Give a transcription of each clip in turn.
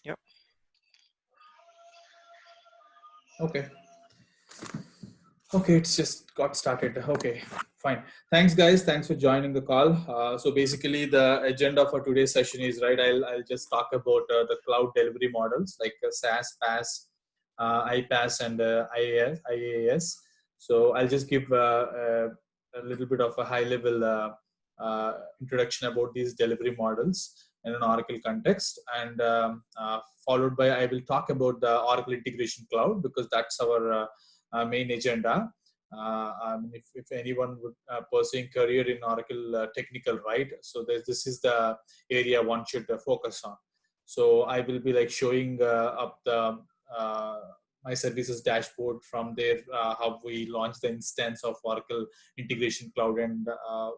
Yep. Okay. Okay, it's just got started. Okay, fine. Thanks, guys. Thanks for joining the call. So basically, the agenda for today's session is right. I'll just talk about the cloud delivery models like SaaS, PaaS, iPaaS, and IaaS. So I'll just give a little bit of a high-level introduction about these delivery models in an Oracle context, and followed by I will talk about the Oracle Integration Cloud because that's our main agenda. I mean, if anyone would pursuing career in Oracle technical, right? So this is the area one should focus on. So I will be like showing up the my services dashboard from there, how we launch the instance of Oracle Integration Cloud and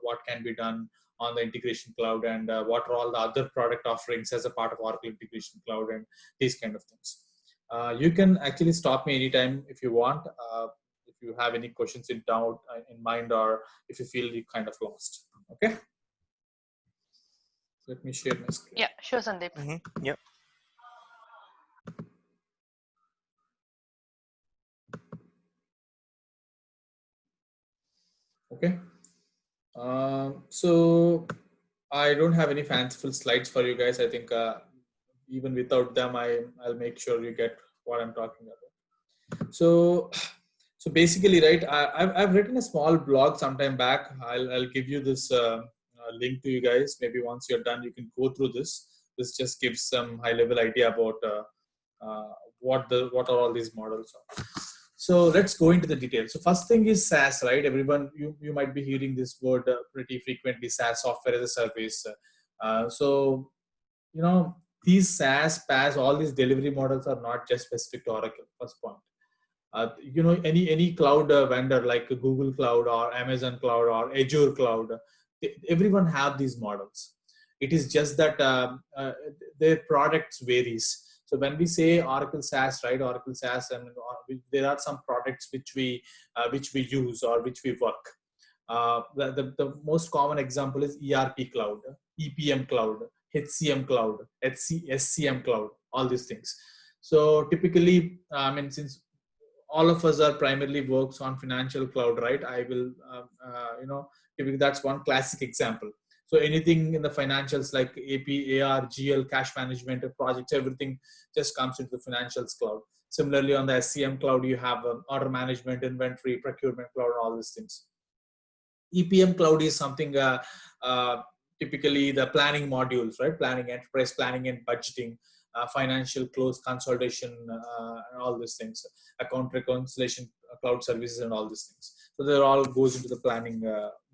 what can be done on the Integration Cloud and what are all the other product offerings as a part of Oracle Integration Cloud and these kind of things. You can actually stop me anytime if you want, if you have any questions in doubt, in mind, or if you feel you kind of lost. Okay. Let me share my screen. Yeah, sure, Sandeep. Yep. Okay. So I don't have any fanciful slides for you guys. I think even without them, I'll make sure you get what I'm talking about. So basically, right, I've written a small blog sometime back. I'll give you this link to you guys. Maybe once you're done, you can go through this. This just gives some high level idea about what are all these models are. So let's go into the details. So first thing is SaaS, right? Everyone, you might be hearing this word pretty frequently, SaaS, software as a service. So, you know, these SaaS, PaaS, all these delivery models are not just specific to Oracle, first point. You know, any cloud vendor like Google Cloud or Amazon Cloud or Azure Cloud, everyone have these models. It is just that their products varies. So when we say Oracle SaaS, right? Oracle SaaS, and there are some products which we use or which we work. The most common example is ERP Cloud, EPM Cloud, HCM Cloud, SCM Cloud, all these things. So typically, I mean, since all of us are primarily works on financial cloud, right? I will, you know, that's one classic example. So anything in the financials like AP, AR, GL, cash management, projects, everything just comes into the financials cloud. Similarly, on the SCM cloud, you have order management, inventory, procurement cloud, all these things. EPM cloud is something typically the planning modules, right? Planning, enterprise planning and budgeting, financial close consolidation, and all these things, account reconciliation, cloud services, and all these things. So they all goes into the planning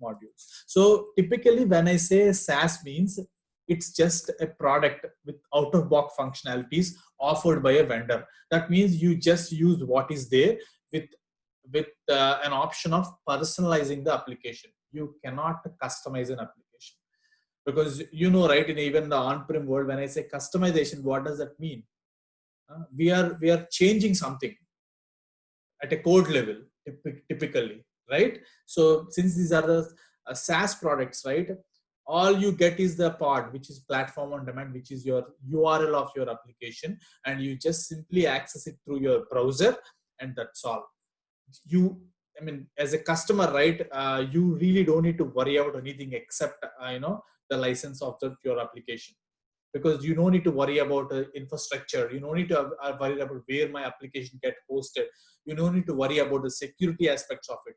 modules. So typically, when I say SaaS means it's just a product with out-of-box functionalities offered by a vendor. That means you just use what is there with an option of personalizing the application. You cannot customize an application because, you know, right, in even the on-prem world, when I say customization, what does that mean? We are changing something at a code level typically, right? So since these are the SaaS products, right, all you get is the pod, which is platform on demand, which is your URL of your application, and you just simply access it through your browser, and that's all. I mean, as a customer, right, you really don't need to worry about anything except you know, the license of your application, because you don't need to worry about infrastructure. You don't need to worry about where my application get hosted. You don't need to worry about the security aspects of it.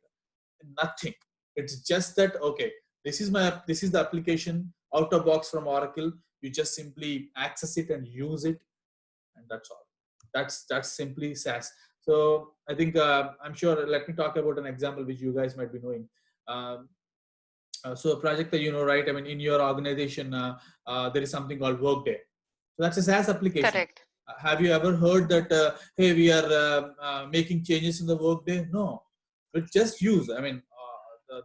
Nothing. It's just that, okay, this is the application out of box from Oracle. You just simply access it and use it, and that's all. That's simply SaaS. So I think I'm sure. Let me talk about an example which you guys might be knowing. So a project that you know, right? I mean, in your organization, there is something called Workday. So that's a SaaS application. Correct. Have you ever heard that? Hey, we are making changes in the Workday? No, it just use. I mean,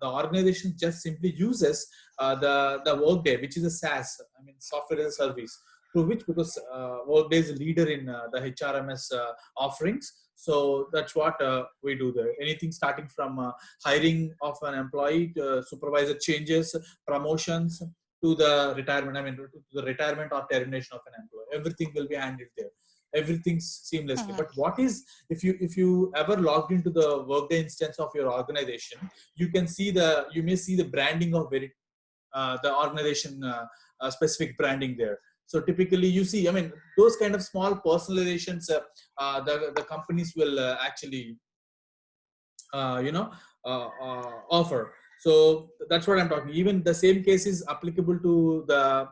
the organization just simply uses the Workday, which is a SaaS. I mean, software as a service. Through which, because Workday is a leader in the HRMS offerings. So that's what we do there. Anything starting from hiring of an employee, to supervisor changes, promotions, to the retirement. I mean, to the retirement or termination of an employee. Everything will be handled there. Everything's seamlessly. But what is, if you ever logged into the Workday instance of your organization, you may see the branding of the organization specific branding there. So typically you see, I mean, those kind of small personalizations, the companies will actually offer. So that's what I'm talking. Even the same case is applicable to the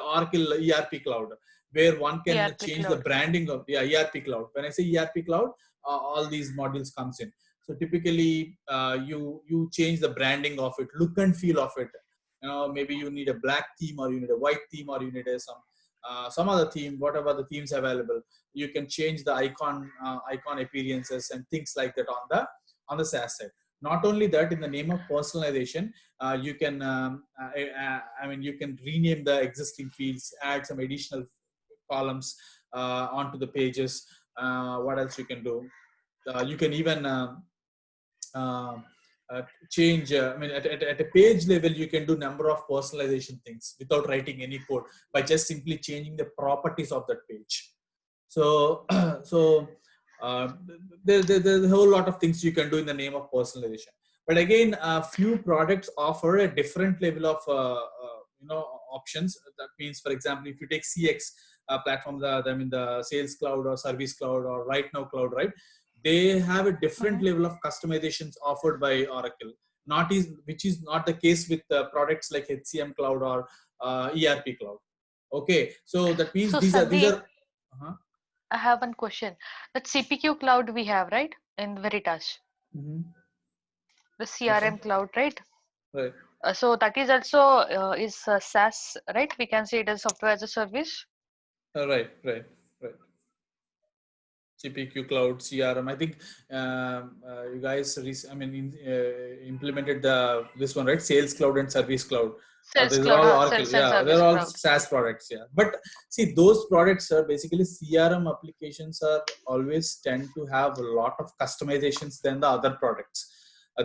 Oracle ERP cloud, where one can ERP change cloud. the branding of the ERP cloud. When I say ERP cloud, all these modules comes in. So typically you change the branding of it, look and feel of it. Maybe you need a black theme, or you need a white theme, or you need some other theme, whatever the themes available. You can change the icon appearances and things like that on the SaaS side. Not only that, in the name of personalization, you can you can rename the existing fields, add some additional columns onto the pages. What else you can do? You can even uh, change. At a page level, you can do number of personalization things without writing any code, by just simply changing the properties of that page. So, there's a whole lot of things you can do in the name of personalization. But again, a few products offer a different level of options. That means, for example, if you take CX platforms, the Sales Cloud or Service Cloud or Right Now Cloud, right? They have a different level of customizations offered by Oracle. Which is not the case with products like HCM Cloud or ERP Cloud. Okay, so that means So these are Sandeep, uh-huh. I have one question. That CPQ cloud we have, right? In Veritas, the Yes, sir. CRM cloud, right? Right. So that is also is SaaS, right? We can say it as software as a service. Right. CPQ Cloud, CRM. I think you guys, implemented this one, right? Sales Cloud and Service Cloud. Sales These are cloud, all Oracle. sales and Yeah, service they're all cloud. SaaS products. Yeah, but see, those products are basically CRM applications are always tend to have a lot of customizations than the other products.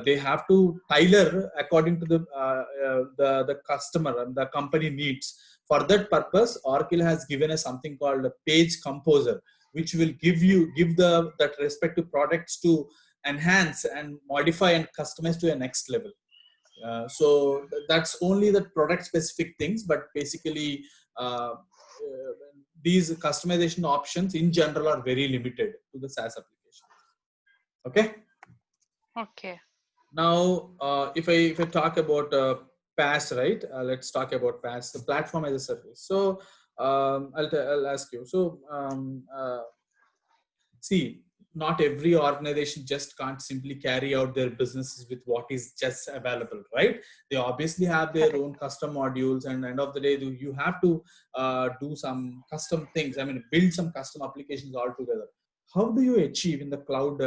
They have to tailor according to the customer and the company needs. For that purpose, Oracle has given us something called a Page Composer, which will give that respective products to enhance and modify and customize to a next level. So that's only the product specific things, but basically these customization options in general are very limited to the SaaS application. Okay. Okay. Now, if I talk about PaaS, right? Let's talk about PaaS, the platform as a service. So I'll ask you. So see, not every organization just can't simply carry out their businesses with what is just available, right? They obviously have their Correct. own custom modules, and end of the day, you have to do some custom things. I mean, build some custom applications altogether. How do you achieve in the cloud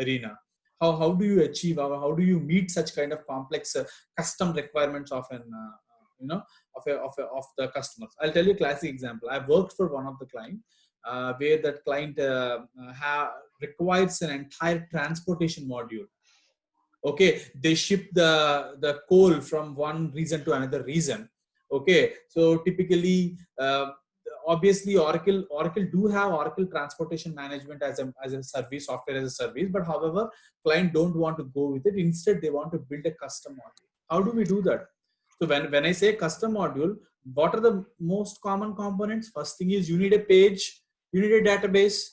arena? How do you achieve? How do you meet such kind of complex custom requirements of an of the customers? I'll tell you a classic example. I've worked for one of the client where that client requires an entire transportation module. Okay, they ship the coal from one region to another region. Okay, so typically, obviously, Oracle do have Oracle Transportation Management as a service, software as a service. But however, client don't want to go with it. Instead, they want to build a custom module. How do we do that? So when I say custom module, what are the most common components? First thing is you need a page, you need a database,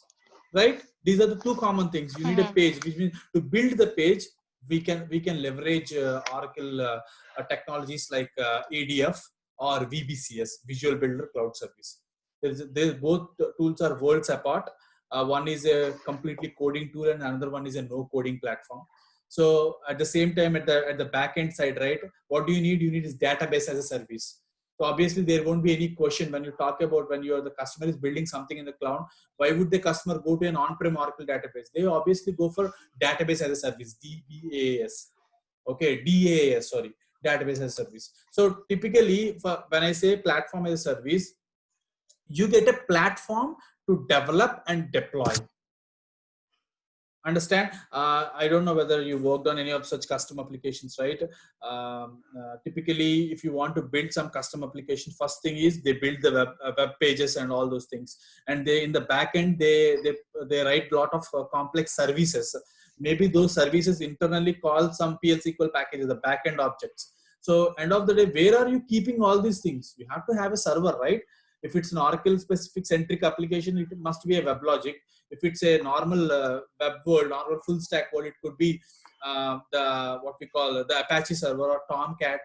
right? These are the two common things. You need a page, which means to build the page, we can leverage Oracle technologies like ADF or VBCS, Visual Builder Cloud Service. There's both tools are worlds apart. One is a completely coding tool, and another one is a no coding platform. So at the same time, at the back end side, right? What do you need? You need is database as a service. So obviously there won't be any question when you talk about when the customer is building something in the cloud. Why would the customer go to an on-prem Oracle database? They obviously go for database as a service, DBAS. Okay, DAAS, sorry, database as a service. So typically, when I say platform as a service, you get a platform to develop and deploy. Understand? I don't know whether you worked on any of such custom applications, right? Typically, if you want to build some custom application, first thing is they build the web pages and all those things, and they in the back end they write a lot of complex services. Maybe those services internally call some PL SQL packages, the back end objects. So end of the day, where are you keeping all these things? You have to have a server, right? If it's an Oracle specific centric application, it must be a WebLogic. If it's a normal web world, normal full stack world, it could be the what we call the Apache server or Tomcat,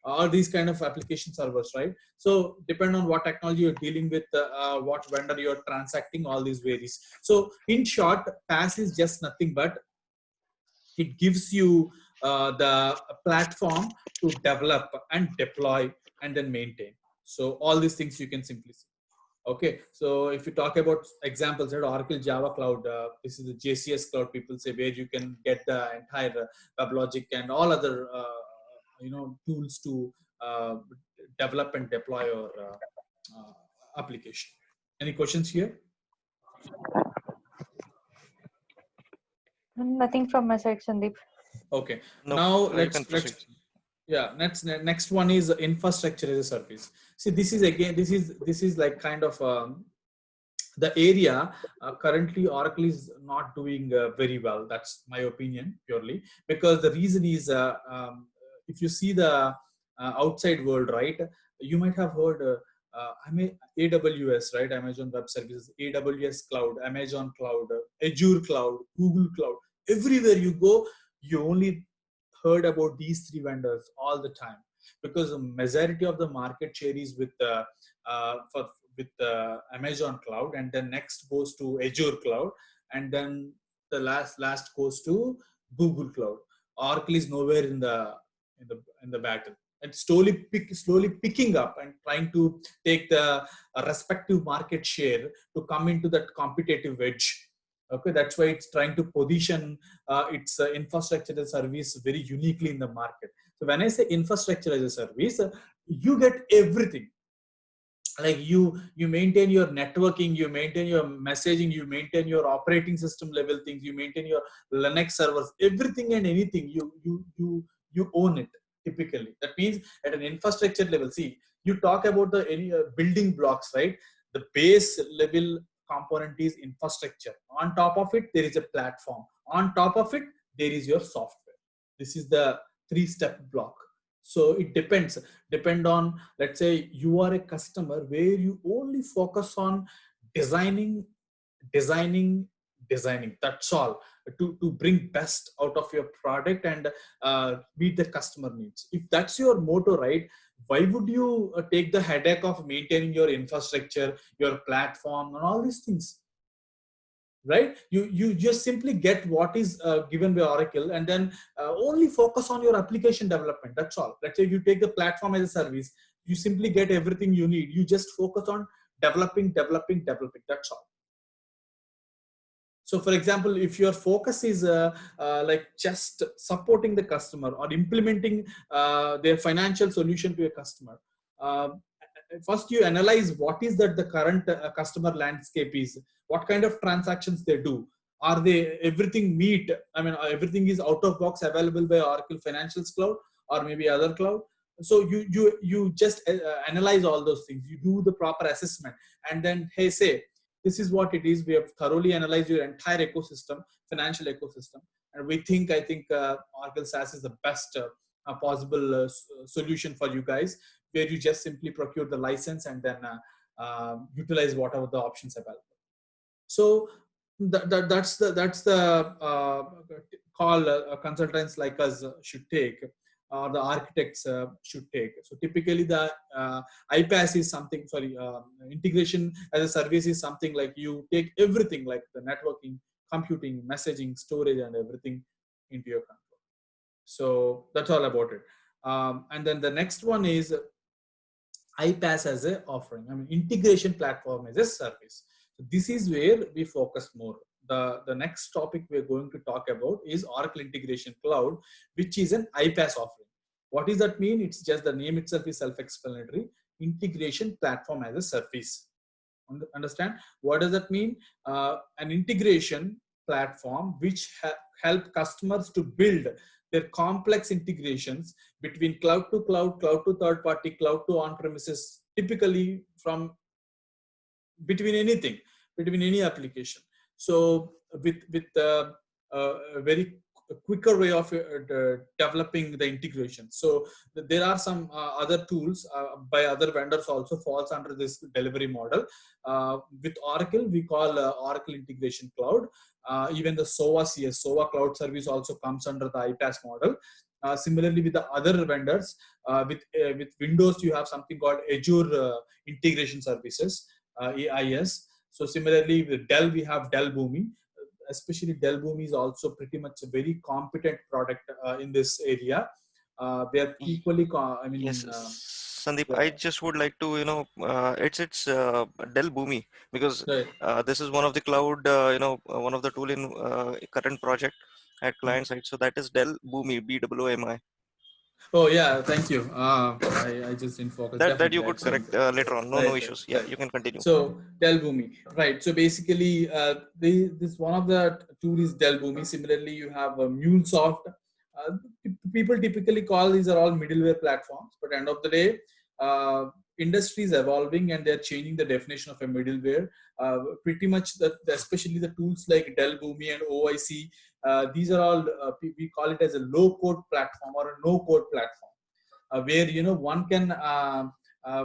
all these kind of application servers, right? So depend on what technology you're dealing with, what vendor you're transacting, all these varies. So in short, PaaS is just nothing but it gives you the platform to develop and deploy and then maintain. So all these things you can simply see. Okay, so if you talk about examples, right, Oracle Java Cloud, this is the JCS Cloud. People say where you can get the entire WebLogic and all other tools to uh, develop and deploy your application. Any questions here? Nothing from my side, Sandeep. Okay, No, now you can proceed. next one is infrastructure as a service. See, this is again this is like kind of the area currently Oracle is not doing very well. That's my opinion purely, because the reason is if you see the outside world, right, you might have heard AWS, right, Amazon Web Services, AWS Cloud, Amazon Cloud, Azure Cloud, Google Cloud. Everywhere you go, you only heard about these three vendors all the time, because the majority of the market share is with Amazon Cloud, and then next goes to Azure Cloud, and then the last goes to Google Cloud. Oracle is nowhere in the battle, and slowly picking up and trying to take the respective market share to come into that competitive edge. Okay, that's why it's trying to position its infrastructure as a service very uniquely in the market. So when I say infrastructure as a service, you get everything. Like you maintain your networking, you maintain your messaging, you maintain your operating system level things, you maintain your Linux servers, everything and anything you own it typically. That means at an infrastructure level, see, you talk about the any building blocks, right? The base level component is infrastructure. On top of it there is a platform, on top of it there is your software. This is the 3-step block. So it depend on, let's say you are a customer where you only focus on designing, that's all, to bring best out of your product and meet the customer needs. If that's your motto, right, why would you take the headache of maintaining your infrastructure, your platform and all these things? Right, you just simply get what is given by Oracle, and then only focus on your application development. That's all. Let's say you take the platform as a service, you simply get everything you need. You just focus on developing. That's all. So for example, if your focus is like just supporting the customer or implementing their financial solution to a customer, first you analyze what is that the current customer landscape is, what kind of transactions they do, are they everything meet, I mean everything is out of box available by Oracle Financials Cloud or maybe other cloud. So you just analyze all those things, you do the proper assessment, and then hey, say this is what it is, we have thoroughly analyzed your entire ecosystem, financial ecosystem, and we think, I think Oracle SaaS is the best possible solution for you guys, where you just simply procure the license and then utilize whatever the options available. So that's the call consultants like us should take, or the architects should take. So typically the iPaaS is something, integration as a service is something like you take everything like the networking, computing, messaging, storage and everything into your control. So that's all about it. And then the next one is iPaaS as an offering, I mean integration platform as a service. So this is where we focus more. The next topic we're going to talk about is Oracle Integration Cloud, which is an iPaaS offering. What does that mean? It's just the name itself is self-explanatory. Integration platform as a service. Understand? What does that mean? An integration platform which help customers to build their complex integrations between cloud to cloud, cloud to third party, cloud to on-premises, typically from between anything, between any application. So with a very quicker way of developing the integration. So there are some other tools by other vendors also falls under this delivery model. With Oracle, we call Oracle Integration Cloud. Even the SOA CS, SOA Cloud Service also comes under the iPaaS model. Similarly, with the other vendors, with Windows, you have something called Azure Integration Services, AIS. So similarly, with Dell, we have Dell Boomi. Especially Dell Boomi is also pretty much a very competent product in this area. They are equally, Yes, Sandeep, I just would like to, it's Dell Boomi, because this is one of the cloud, one of the tool in current project at client side. So that is Dell Boomi, BOOMI. Oh yeah, thank you. I just didn't focus. That you could correct later on. No issues. Yeah, you can continue. So Dell Boomi, right? So basically, this one of the tool is Dell Boomi. Similarly, you have MuleSoft. People typically call these are all middleware platforms, but end of the day, industry is evolving and they're changing the definition of a middleware. Pretty much especially the tools like Dell Boomi and OIC. These are all we call it as a low-code platform or a no-code platform, where one can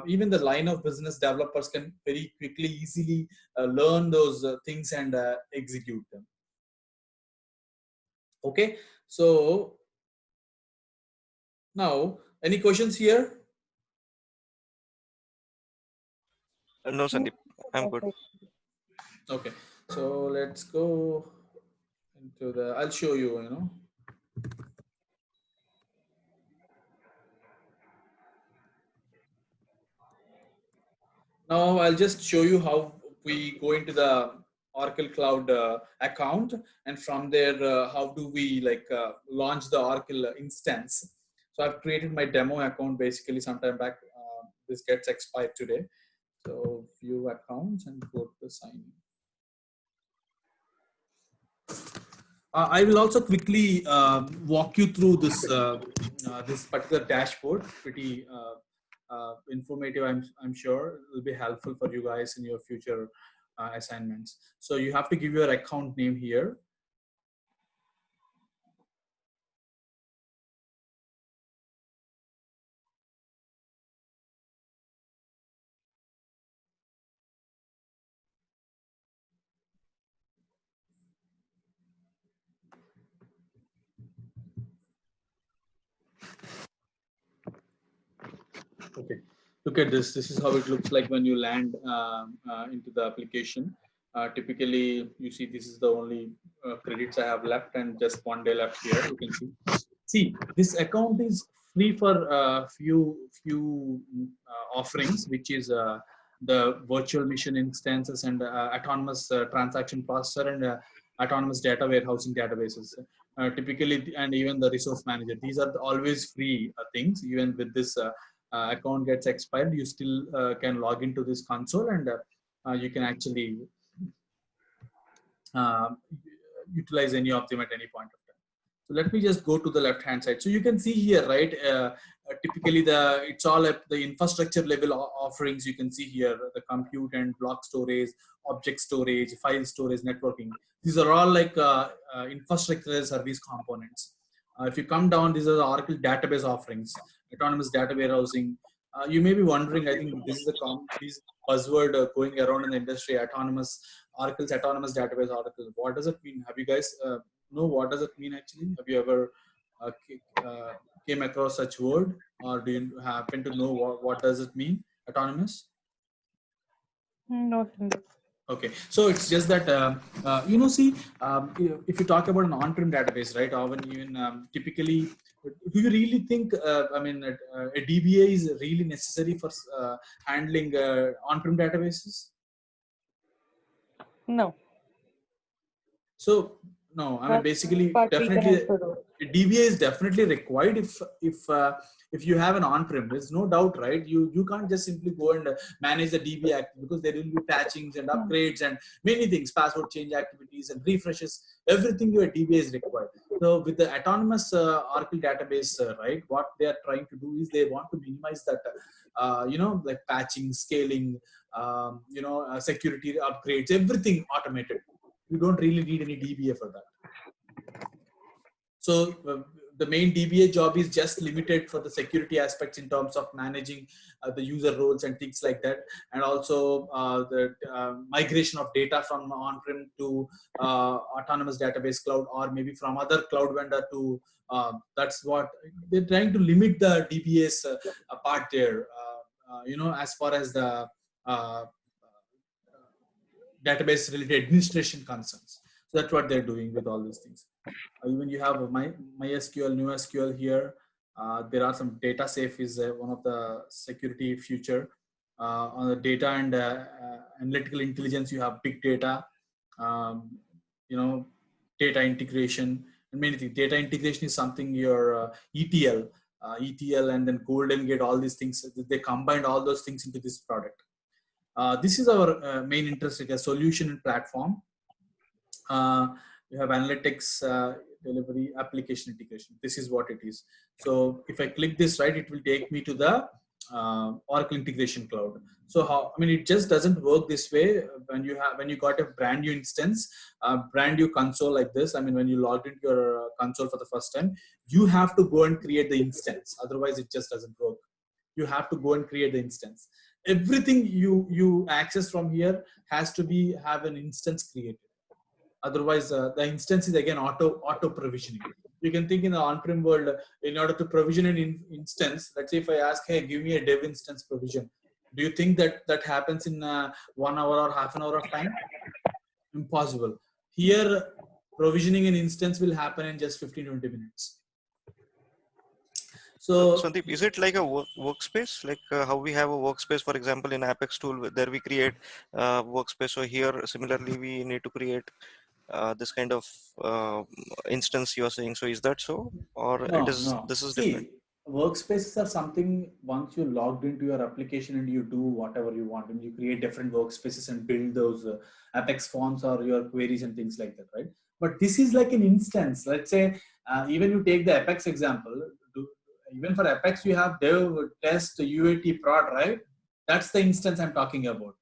even the line of business developers can very quickly, easily learn those things and execute them. Okay, so now any questions here? No, Sandeep, I'm good. Okay, so let's go into the. I'll show you. Now I'll just show you how we go into the Oracle Cloud account, and from there, how do we launch the Oracle instance. So I've created my demo account basically sometime back. This gets expired today. So view accounts and go to sign in. I will also quickly walk you through this this particular dashboard. Pretty informative. I'm sure it will be helpful for you guys in your future assignments. So you have to give your account name here. Okay, look at this. This is how it looks like when you land into the application. Typically, you see this is the only credits I have left and just 1 day left here. You can see. See, this account is free for few offerings, which is the virtual machine instances and autonomous transaction processor and autonomous data warehousing databases. Typically, and even the resource manager. These are always free things. Even with this account gets expired, you still can log into this console and you can actually utilize any of them at any point of time. So let me just go to the left hand side. So you can see here, right? Typically it's all at the infrastructure level offerings. You can see here the compute and block storage, object storage, file storage, networking. These are all like infrastructure as service components. If you come down, these are the Oracle database offerings, autonomous data warehousing. You may be wondering, I think this is this buzzword going around in the industry, Oracle's autonomous database, Oracle. What does it mean? Have you guys know what does it mean actually? Have you ever came across such word, or do you happen to know what does it mean, autonomous? No. Okay, so it's just that see, if you talk about an on-prem database, right? Or even typically, do you really think a DBA is really necessary for handling on-prem databases? No. So no, I mean basically definitely DBA is definitely required if if you have an on-prem, there's no doubt, right? You can't just simply go and manage the DB activity, because there will be patchings and upgrades and many things, password change activities and refreshes, everything your DBA is required. So with the autonomous Oracle database, right, what they are trying to do is they want to minimize that, like patching, scaling, security upgrades, everything automated. You don't really need any DBA for that. So the main DBA job is just limited for the security aspects in terms of managing the user roles and things like that, and also the migration of data from on-prem to autonomous database cloud, or maybe from other cloud vendor to that's what they're trying to limit the DBA's part there. As far as the database related administration concerns. So that's what they're doing with all these things. Even you have MySQL, NewSQL here. There are some data safe is one of the security feature. On the data and analytical intelligence, you have big data, data integration and many things. Data integration is something your ETL, and then Golden Gate, all these things, they combined all those things into this product. This is our main interest, a solution and platform. You have analytics, delivery, application integration. This is what it is. So if I click this, right, it will take me to the Oracle Integration Cloud. So it just doesn't work this way when you got a brand new instance, brand new console like this. When you logged into your console for the first time, you have to go and create the instance. Otherwise, it just doesn't work. You have to go and create the instance. Everything you access from here has to have an instance created. Otherwise, the instance is again auto provisioning. You can think in the on-prem world, in order to provision an instance, let's say if I ask, hey, give me a dev instance provision. Do you think that happens in 1 hour or half an hour of time? Impossible. Here, provisioning an instance will happen in just 15-20 minutes. So Sandeep, is it like a workspace, like how we have a workspace, for example, in Apex tool, there we create workspace. So here, similarly, we need to create this kind of instance you are saying. So is that so, or this is different? Workspaces are something once you logged into your application and you do whatever you want, and you create different workspaces and build those Apex forms or your queries and things like that, right? But this is like an instance. Let's say even you take the Apex example. Even for Apex, you have dev, test, UAT, prod, right? That's the instance I'm talking about.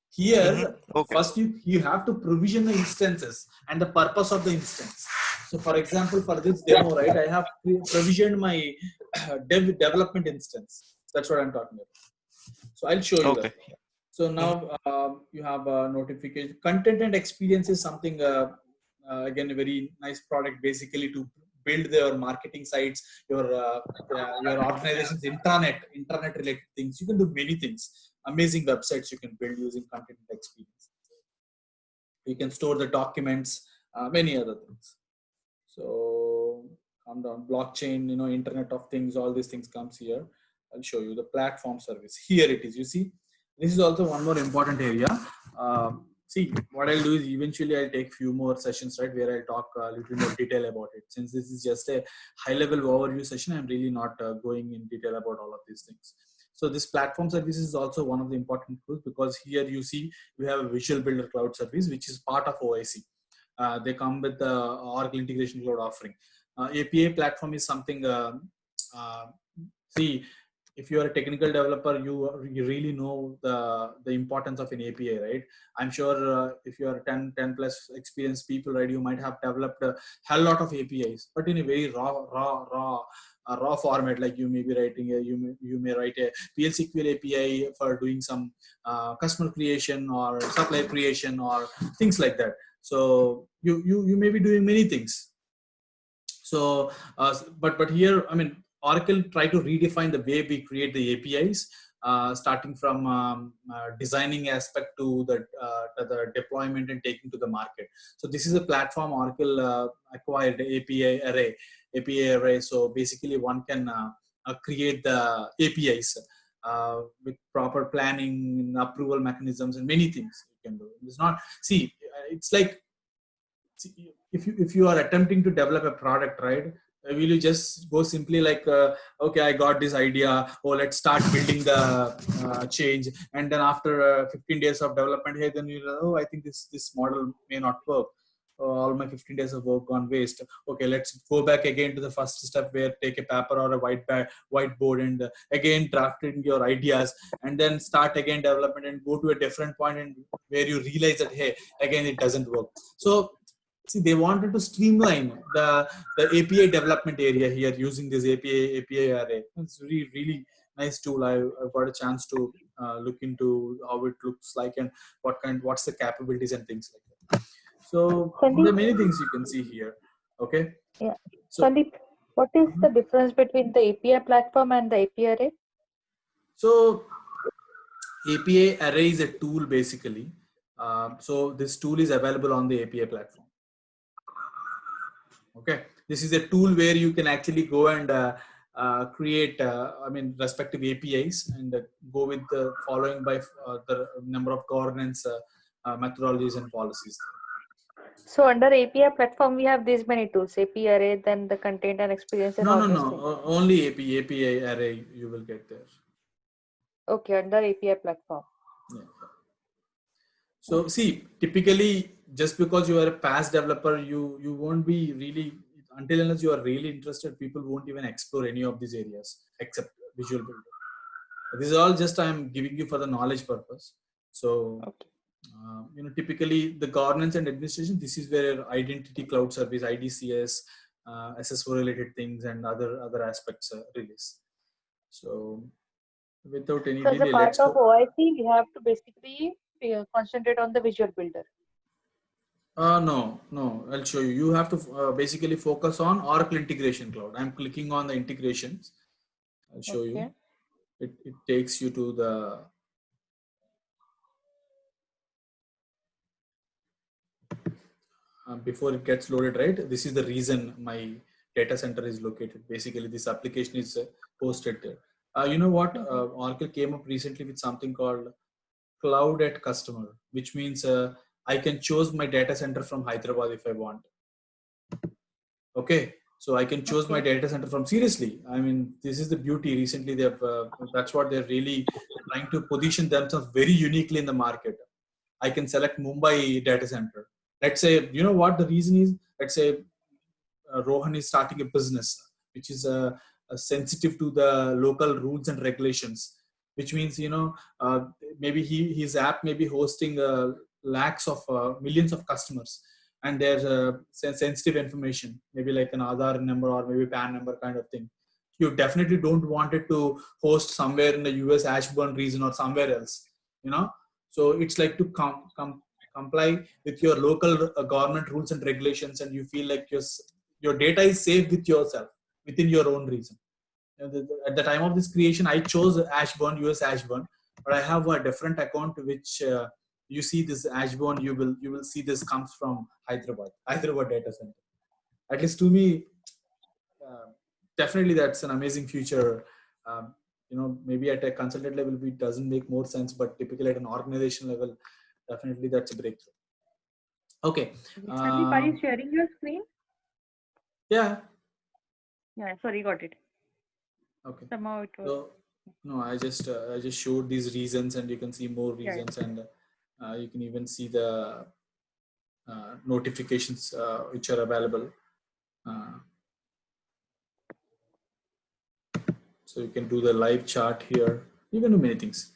Here, first you have to provision the instances and the purpose of the instance. So for example, for this demo, right, I have provisioned my development instance. That's what I'm talking about. So I'll show you that. So now you have a notification. Content and experience is something, again, a very nice product, basically to build their marketing sites, your organization's intranet related things. You can do many things. Amazing websites you can build using content and experience. You can store the documents, many other things. So come down, blockchain, Internet of Things, all these things comes here. I'll show you the platform service. Here it is. You see, this is also one more important area. See, what I'll do is eventually I'll take few more sessions, right, where I'll talk a little more detail about it. Since this is just a high-level overview session, I'm really not going in detail about all of these things. So this platform service is also one of the important tools, because here you see we have a Visual Builder Cloud service, which is part of OIC. They come with the Oracle Integration Cloud offering. API platform is something, see, if you are a technical developer, you really know the importance of an API, right? I'm sure if you are 10 plus experienced people, right, you might have developed a hell lot of APIs, but in a very raw format. Like you may be writing you may write a PL/SQL API for doing some customer creation or supply creation or things like that. So you may be doing many things. So but here, Oracle try to redefine the way we create the APIs, starting from designing aspect to the deployment and taking to the market. So this is a platform Oracle acquired, API array. So basically one can create the APIs with proper planning, approval mechanisms, and many things you can do. It's not, see, it's like, if you are attempting to develop a product, right, Will you just go simply like, okay, I got this idea, oh, let's start building the change, and then after 15 days of development, hey, then you know, oh, I think this model may not work. All my 15 days of work gone waste. Okay, let's go back again to the first step, where take a paper or a whiteboard and again drafting your ideas, and then start again development and go to a different point and where you realize that, hey, again it doesn't work. So see, they wanted to streamline the API development area here using this API array. It's really nice tool. I've got a chance to look into how it looks like and what's the capabilities and things like that. So Sandeep, there are many things you can see here. Okay. yeah. So Sandeep, what is the difference between the API platform and the API array? So API array is a tool basically. So this tool is available on the API platform. Okay, this is a tool where you can actually go and create, respective APIs and go with the following by the number of governance methodologies and policies. So under API platform, we have these many tools: API array, then the content and experience, and all those things. Only API array you will get there. Okay, under API platform. Yeah. So see, typically, just because you are a past developer, you won't be really, until unless you are really interested, people won't even explore any of these areas except Visual Builder. This is all just I'm giving you for the knowledge purpose. So, okay. Typically the governance and administration, this is where Identity Cloud Service, IDCS, SSO related things and other aspects release. So without any delay, as a part of OIC, we have to basically concentrate on the Visual Builder. No, I'll show you. You have to basically focus on Oracle Integration Cloud. I'm clicking on the integrations. I'll show you. It takes you to the before it gets loaded, right? This is the reason my data center is located. Basically, this application is hosted there. You know what? Oracle came up recently with something called Cloud at Customer, which means I can choose my data center from Hyderabad if I want. Okay, so I can choose my data center from, seriously. I mean, this is the beauty. Recently, they have that's what they're really trying to position themselves very uniquely in the market. I can select Mumbai data center. Let's say, you know what the reason is? Let's say Rohan is starting a business which is sensitive to the local rules and regulations, which means, maybe his app may be hosting lakhs of millions of customers, and there's sensitive information, maybe like an Aadhaar number or maybe PAN number kind of thing. You definitely don't want it to host somewhere in the US Ashburn region or somewhere else, So it's like to comply with your local government rules and regulations, and you feel like your data is safe with yourself within your own region. At the time of this creation, I chose Ashburn, US Ashburn, but I have a different account which you see this Ashburn. You will see this comes from Hyderabad data center. At least to me, definitely that's an amazing feature. Maybe at a consultant level it doesn't make more sense, but typically at an organization level, definitely that's a breakthrough. Okay. Sandeep, are you sharing your screen? Yeah. Yeah, sorry, got it. Okay. Somehow it was. So, no, I just showed these reasons, and you can see more reasons, and you can even see the notifications which are available. So you can do the live chart here. You can do many things.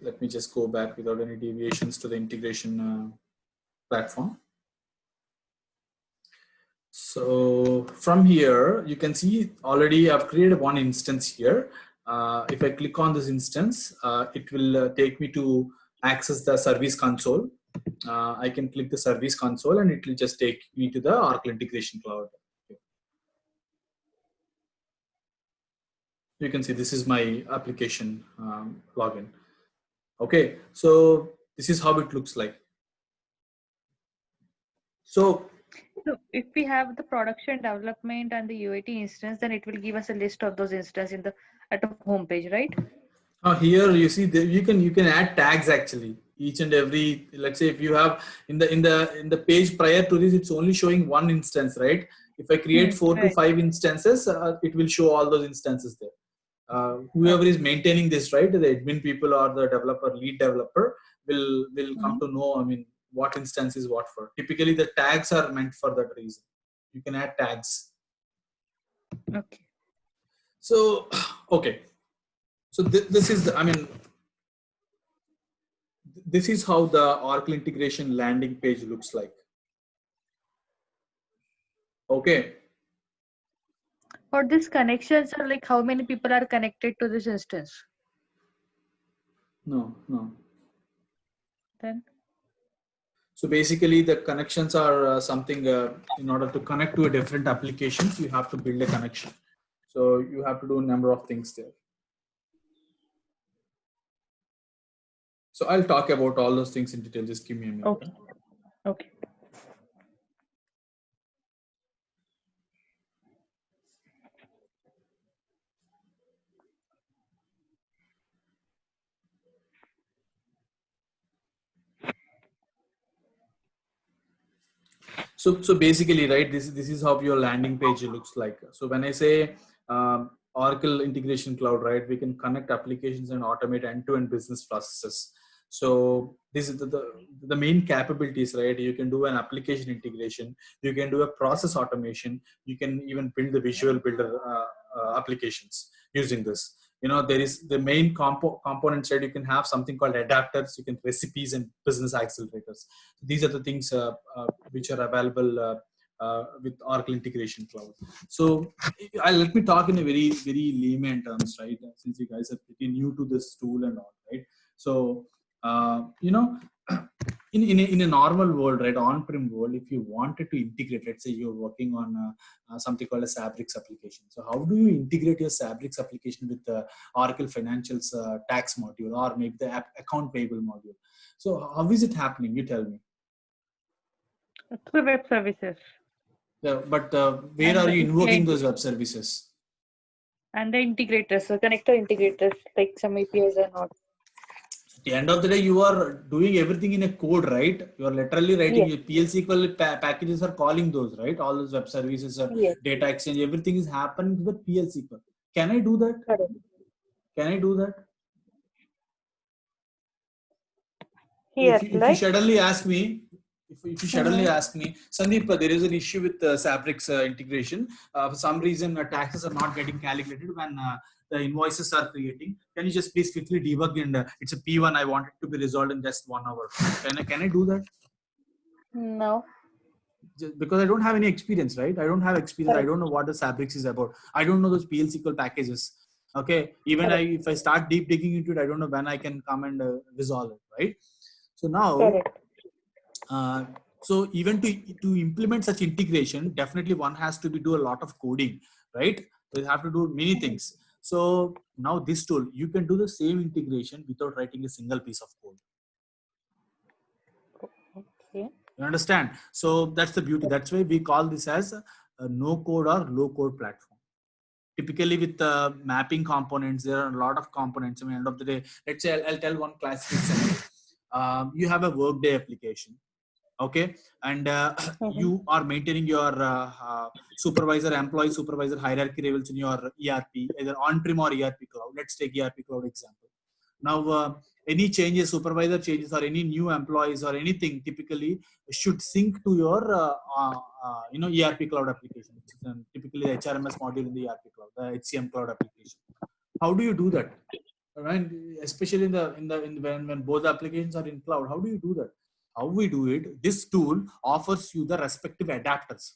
Let me just go back without any deviations to the integration platform. So from here, you can see already I've created one instance here. If I click on this instance, it will take me to access the service console. I can click the service console and it will just take me to the Oracle Integration Cloud. You can see this is my application login. Okay, so this is how it looks like. So if we have the production development and the UAT instance, then it will give us a list of those instances at the home page, right? Here you see you can add tags actually. each and every, let's say if you have in the page prior to this, it's only showing one instance, right? If I create 4 to 5 instances, it will show all those instances there. Whoever is maintaining this, right, the admin people or the developer, lead developer will come to know, I mean, what instance is what for. Typically the tags are meant for that reason. You can add tags. Okay. So, okay. So this is the, I mean, this is how the Oracle integration landing page looks like. Okay. For these connections are like how many people are connected to this instance? No. Then? So basically the connections are something in order to connect to a different applications, you have to build a connection. So you have to do a number of things there. So I'll talk about all those things in detail. Just give me a minute. Okay. Okay. So basically, right, this is how your landing page looks like. So when I say Oracle Integration Cloud, right, we can connect applications and automate end-to-end business processes. So this is the main capabilities, right? You can do an application integration, you can do a process automation, you can even build the visual builder applications using this. You know, there is the main components, right? You can have something called adapters, you can recipes and business accelerators. These are the things which are available with Oracle Integration Cloud. So let me talk in a very layman terms, right? Since you guys are pretty new to this tool and all, right? So you know, in a normal world, right, on-prem world, if you wanted to integrate, let's say you're working on something called a Sabrix application. So how do you integrate your Sabrix application with the Oracle Financials tax module, or maybe the account payable module? So how is it happening? You tell me. Through web services. Yeah, but where are you invoking those web services? And the integrators, so connector integrators, like some APIs are not. At the end of the day, you are doing everything in a code, right? You are literally writing your PL SQL packages are calling those, right? All those web services, data exchange, everything is happening with PL SQL. Can I do that? Correct. Can I do that? Here, if you suddenly ask me, if you suddenly ask me, Sandeep, there is an issue with Sabrix integration. For some reason, taxes are not getting calculated when the invoices are creating. Can you just please quickly debug? And it's a P1. I want it to be resolved in just 1 hour. Can I do that? No. Just because I don't have any experience, right? I don't have experience. I don't know what the Sabrix is about. I don't know those PL SQL packages. Okay. Even if I start deep digging into it, I don't know when I can come and resolve it, right? So now, so even to implement such integration, definitely one has to do a lot of coding, right? So you have to do many things. So now this tool, you can do the same integration without writing a single piece of code. Okay. You understand? So that's the beauty. That's why we call this as a no code or low code platform. Typically with mapping components, there are a lot of components. I mean, end of the day, let's say I'll tell one classic example. You have a Workday application, okay, and you are maintaining your supervisor, employee supervisor hierarchy levels in your ERP, either on-prem or ERP cloud. Let's take ERP cloud example. Now, any changes, supervisor changes, or any new employees or anything, typically should sync to your ERP cloud application, which is typically the HRMS module in the ERP cloud, the HCM cloud application. How do you do that? Right? Especially when both applications are in cloud, how do you do that? How we do it? This tool offers you the respective adapters.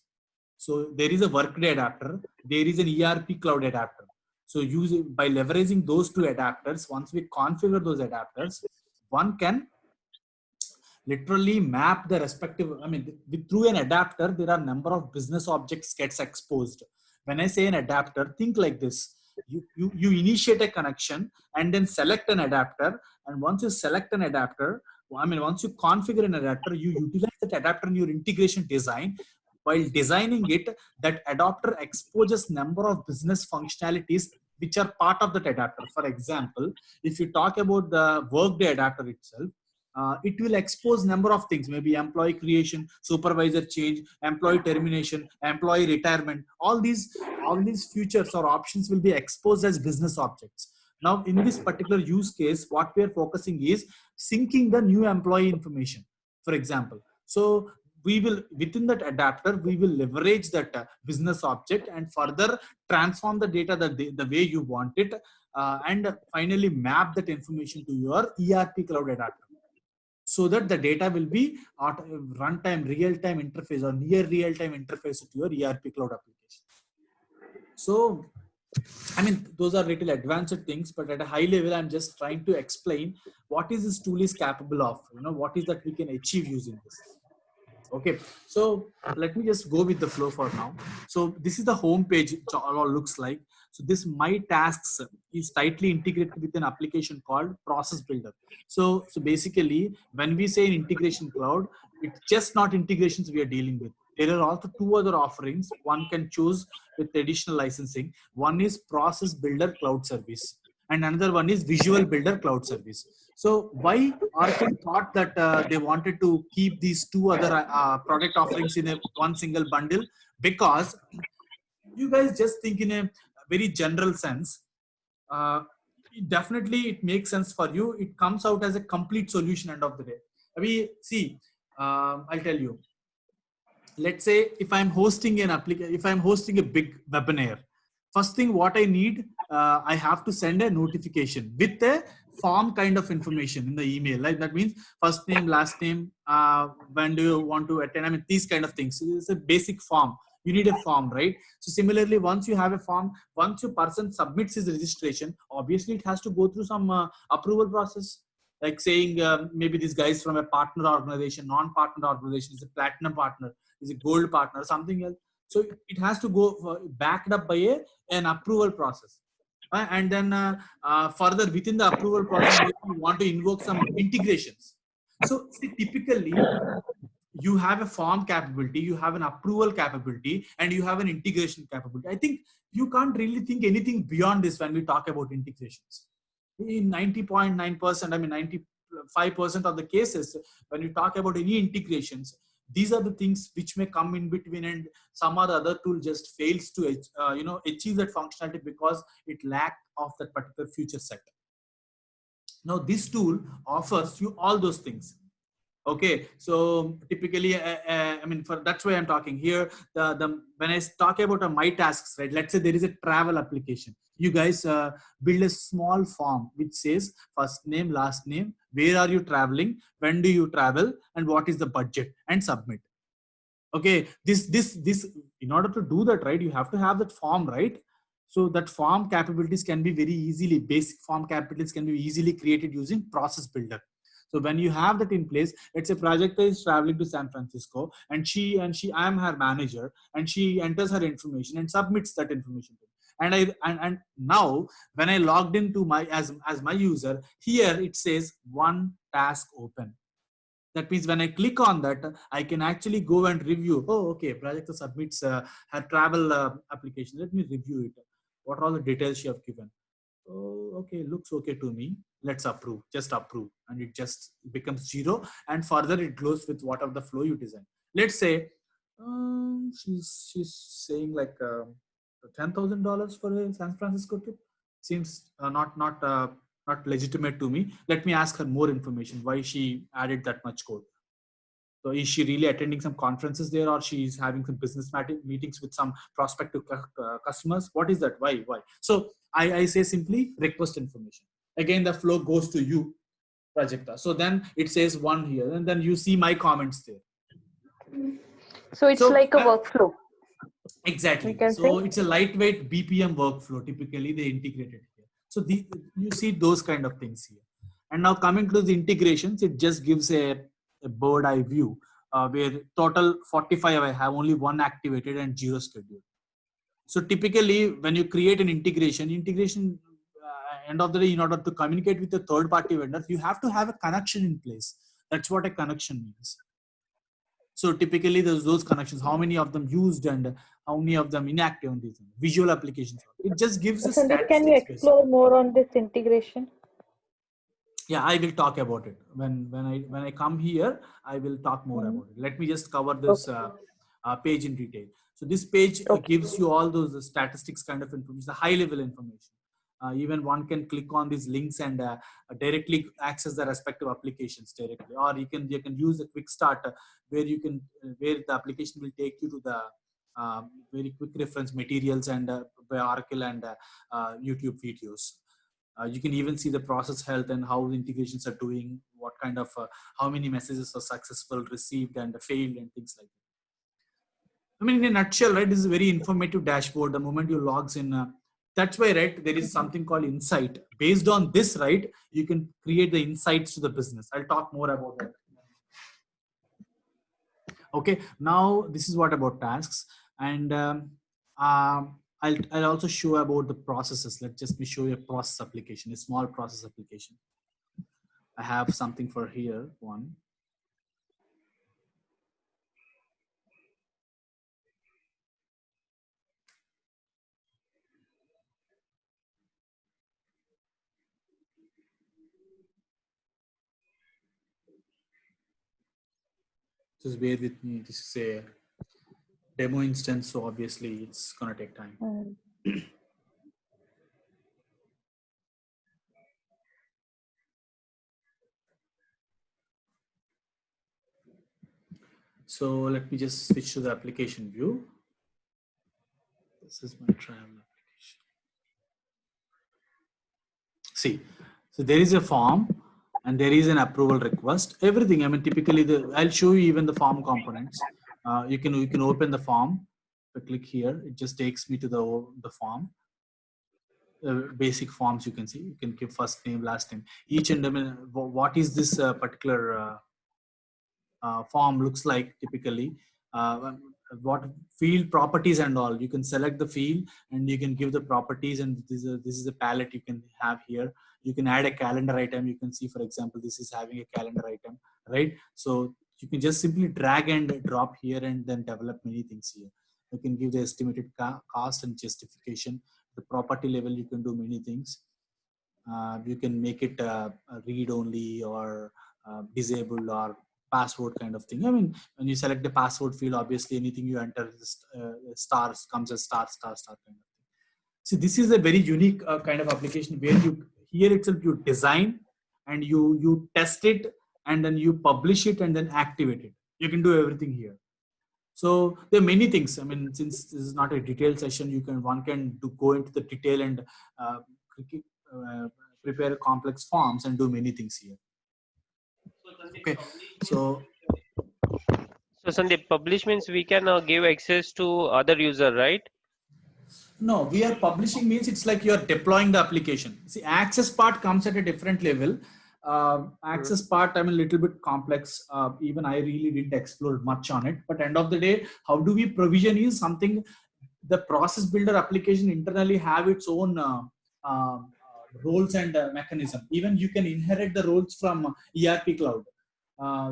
So there is a Workday adapter, there is an ERP cloud adapter. So by leveraging those two adapters, once we configure those adapters, one can literally map the respective, I mean, through an adapter, there are a number of business objects gets exposed. When I say an adapter, think like this. You initiate a connection and then select an adapter. And once you select an adapter, I mean, once you configure an adapter, you utilize that adapter in your integration design. While designing it, that adapter exposes number of business functionalities which are part of that adapter. For example, if you talk about the Workday adapter itself, it will expose number of things, maybe employee creation, supervisor change, employee termination, employee retirement. All these features or options will be exposed as business objects. Now, in this particular use case, what we are focusing is syncing the new employee information, for example. So we will, within that adapter, we will leverage that business object and further transform the data the way you want it, and finally map that information to your ERP cloud adapter, so that the data will be at runtime, real-time interface or near real-time interface to your ERP cloud application. So, I mean, those are little advanced things, but at a high level, I'm just trying to explain what is this tool is capable of, what is that we can achieve using this. Okay, so let me just go with the flow for now. So this is the home page, it all looks like. So this My Tasks is tightly integrated with an application called Process Builder. So basically, when we say in Integration Cloud, it's just not integrations we are dealing with. There are also two other offerings. One can choose with additional licensing. One is Process Builder Cloud Service, and another one is Visual Builder Cloud Service. So why Oracle thought that they wanted to keep these two other product offerings in one single bundle? Because you guys just think in a very general sense, definitely it makes sense for you. It comes out as a complete solution end of the day. We see, I'll tell you. Let's say if I'm hosting an application, if I'm hosting a big webinar, first thing what I need, I have to send a notification with a form kind of information in the email. Like that means first name, last name, when do you want to attend? I mean, these kind of things. So it's a basic form. You need a form, right? So similarly, once you have a form, once your person submits his registration, obviously it has to go through some approval process. Like saying maybe this guy is from a partner organization, non-partner organization, is a platinum partner, is a gold partner, something else. So it has to go backed up by an approval process. And then further within the approval process, you want to invoke some integrations. So see, typically, you have a form capability, you have an approval capability, and you have an integration capability. I think you can't really think anything beyond this when we talk about integrations. In 90.9%, I mean 95% of the cases, when you talk about any integrations, these are the things which may come in between, and some other tool just fails to achieve that functionality because it lacks of that particular feature set. Now this tool offers you all those things. Okay, so typically, I mean, that's why I'm talking here. When I talk about My Tasks, right? Let's say there is a travel application. You guys build a small form which says first name, last name, where are you traveling, when do you travel, and what is the budget, and submit. Okay, this in order to do that, right? You have to have that form, right? So that form capabilities can be very easily, basic form capabilities can be easily created using Process Builder. So when you have that in place, let's say Prajakta is traveling to San Francisco, and I am her manager, and she enters her information and submits that information to me. And now when I logged into as my user, here it says one task open. That means when I click on that, I can actually go and review. Oh, okay, Prajakta submits her travel application. Let me review it. What are all the details she have given? Oh, okay, looks okay to me. Let's approve, just approve, and it just becomes 0. And further it goes with whatever the flow you design. Let's say she's saying like $10,000 for a San Francisco trip. Seems not legitimate to me. Let me ask her more information. Why she added that much code? So is she really attending some conferences there, or she's having some business meetings with some prospective customers? What is that? Why? So I say simply request information. Again, the flow goes to you, Prajakta. So then it says 1 here, and then you see my comments there. So it's like a workflow. Exactly. So it's a lightweight BPM workflow. Typically, they integrated here. So you see those kind of things here. And now coming to the integrations, it just gives a bird eye view where total 45 I have only 1 activated and 0 scheduled. So typically when you create an integration end of the day, in order to communicate with the third party vendor, you have to have a connection in place. That's what a connection means. So typically there's those connections, how many of them used and how many of them inactive on these visual applications. It just gives us. Can you explore more on this integration? Yeah, I will talk about it when I come here. I will talk more about it. Let me just cover this page in detail. So this page gives you all those statistics kind of information, the high level information. Even one can click on these links and directly access the respective applications directly, or you can use a quick start where you can where the application will take you to the very quick reference materials and by Oracle and YouTube videos. You can even see the process health and how the integrations are doing, what kind of how many messages are successful, received and failed, and things like that. I mean, in a nutshell, right, this is a very informative dashboard. The moment you logs in, that's why, right, there is something called insight. Based on this, right, you can create the insights to the business. I'll talk more about that. Okay, now this is what about tasks, and I'll also show about the processes. Let's just show you a process application, a small process application. I have something for here, one. Just bear with me. This is a demo instance, so obviously it's gonna take time. So let me just switch to the application view. This is my trial application. See, so there is a form and there is an approval request. Everything. I mean, typically, I'll show you even the form components. You can open the form. If I click here, it just takes me to the form. Basic forms you can see. You can give first name, last name. Each and I mean, what is this particular form looks like typically. What field properties and all, you can select the field and you can give the properties, and this is a palette you can have here. You can add a calendar item. You can see, for example, this is having a calendar item, right? So you can just simply drag and drop here and then develop many things here. You can give the estimated cost and justification. The property level, you can do many things. You can make it read only or disabled or password kind of thing. I mean, when you select the password field, obviously anything you enter, stars comes as star kind of thing. See, this is a very unique kind of application where you here itself you design and you test it and then you publish it and then activate it. You can do everything here. So there are many things. I mean, since this is not a detailed session, one can go into the detail and prepare complex forms and do many things here. Okay, so Sandeep, publish means we can give access to other user, right? No, we are publishing means it's like you are deploying the application. See, access part comes at a different level. Access part, I'm a little bit complex. Even I really didn't explore much on it. But end of the day, how do we provision is something. The process builder application internally have its own roles and mechanism. Even you can inherit the roles from ERP cloud.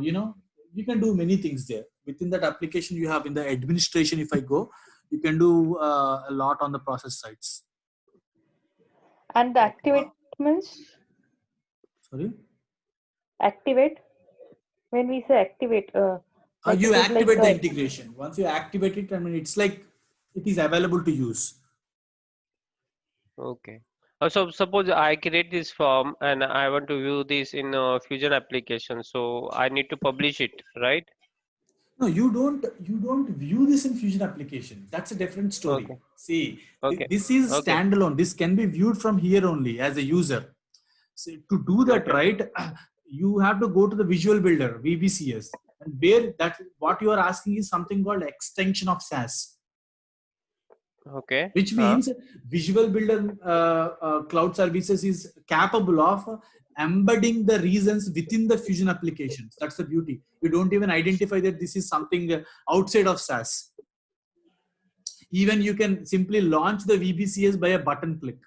You know, you can do many things there. Within that application, you have in the administration, if I go, you can do a lot on the process sides. And the activate means? Sorry? Activate? When we say activate, like you activate the integration. Once you activate it, I mean, it's like it is available to use. Okay. So suppose I create this form and I want to view this in Fusion application. So I need to publish it, right? No, you don't view this in Fusion application. That's a different story. Okay. See, this is standalone. This can be viewed from here only as a user. So to do that, right, you have to go to the Visual Builder, VBCS, and where that what you are asking is something called extension of SaaS. Okay. Which means Visual Builder Cloud Services is capable of embedding the reasons within the Fusion applications. That's the beauty. You don't even identify that this is something outside of SaaS. Even you can simply launch the VBCS by a button click.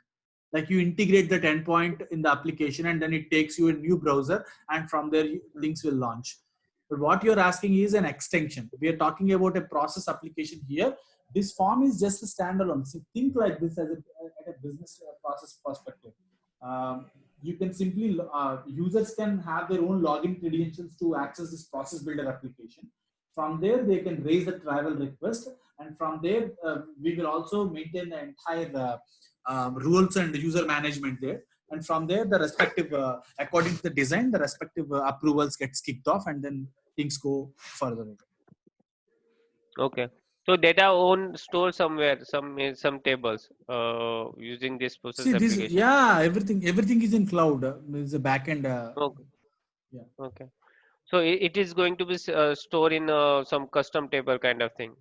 Like you integrate that endpoint in the application and then it takes you a new browser and from there things will launch. But what you're asking is an extension. We are talking about a process application here. This form is just a standalone. So think like this as a business process perspective. you can simply, users can have their own login credentials to access this process builder application. From there, they can raise the travel request. And from there, we will also maintain the entire rules and user management there. And from there, the respective, according to the design, the respective approvals gets kicked off, and then things go further. Okay. So data own stored somewhere, some tables, using this process See, this, application. yeah, everything is in cloud. It's a backend. Okay. Yeah. Okay. So it is going to be stored in some custom table kind of thing.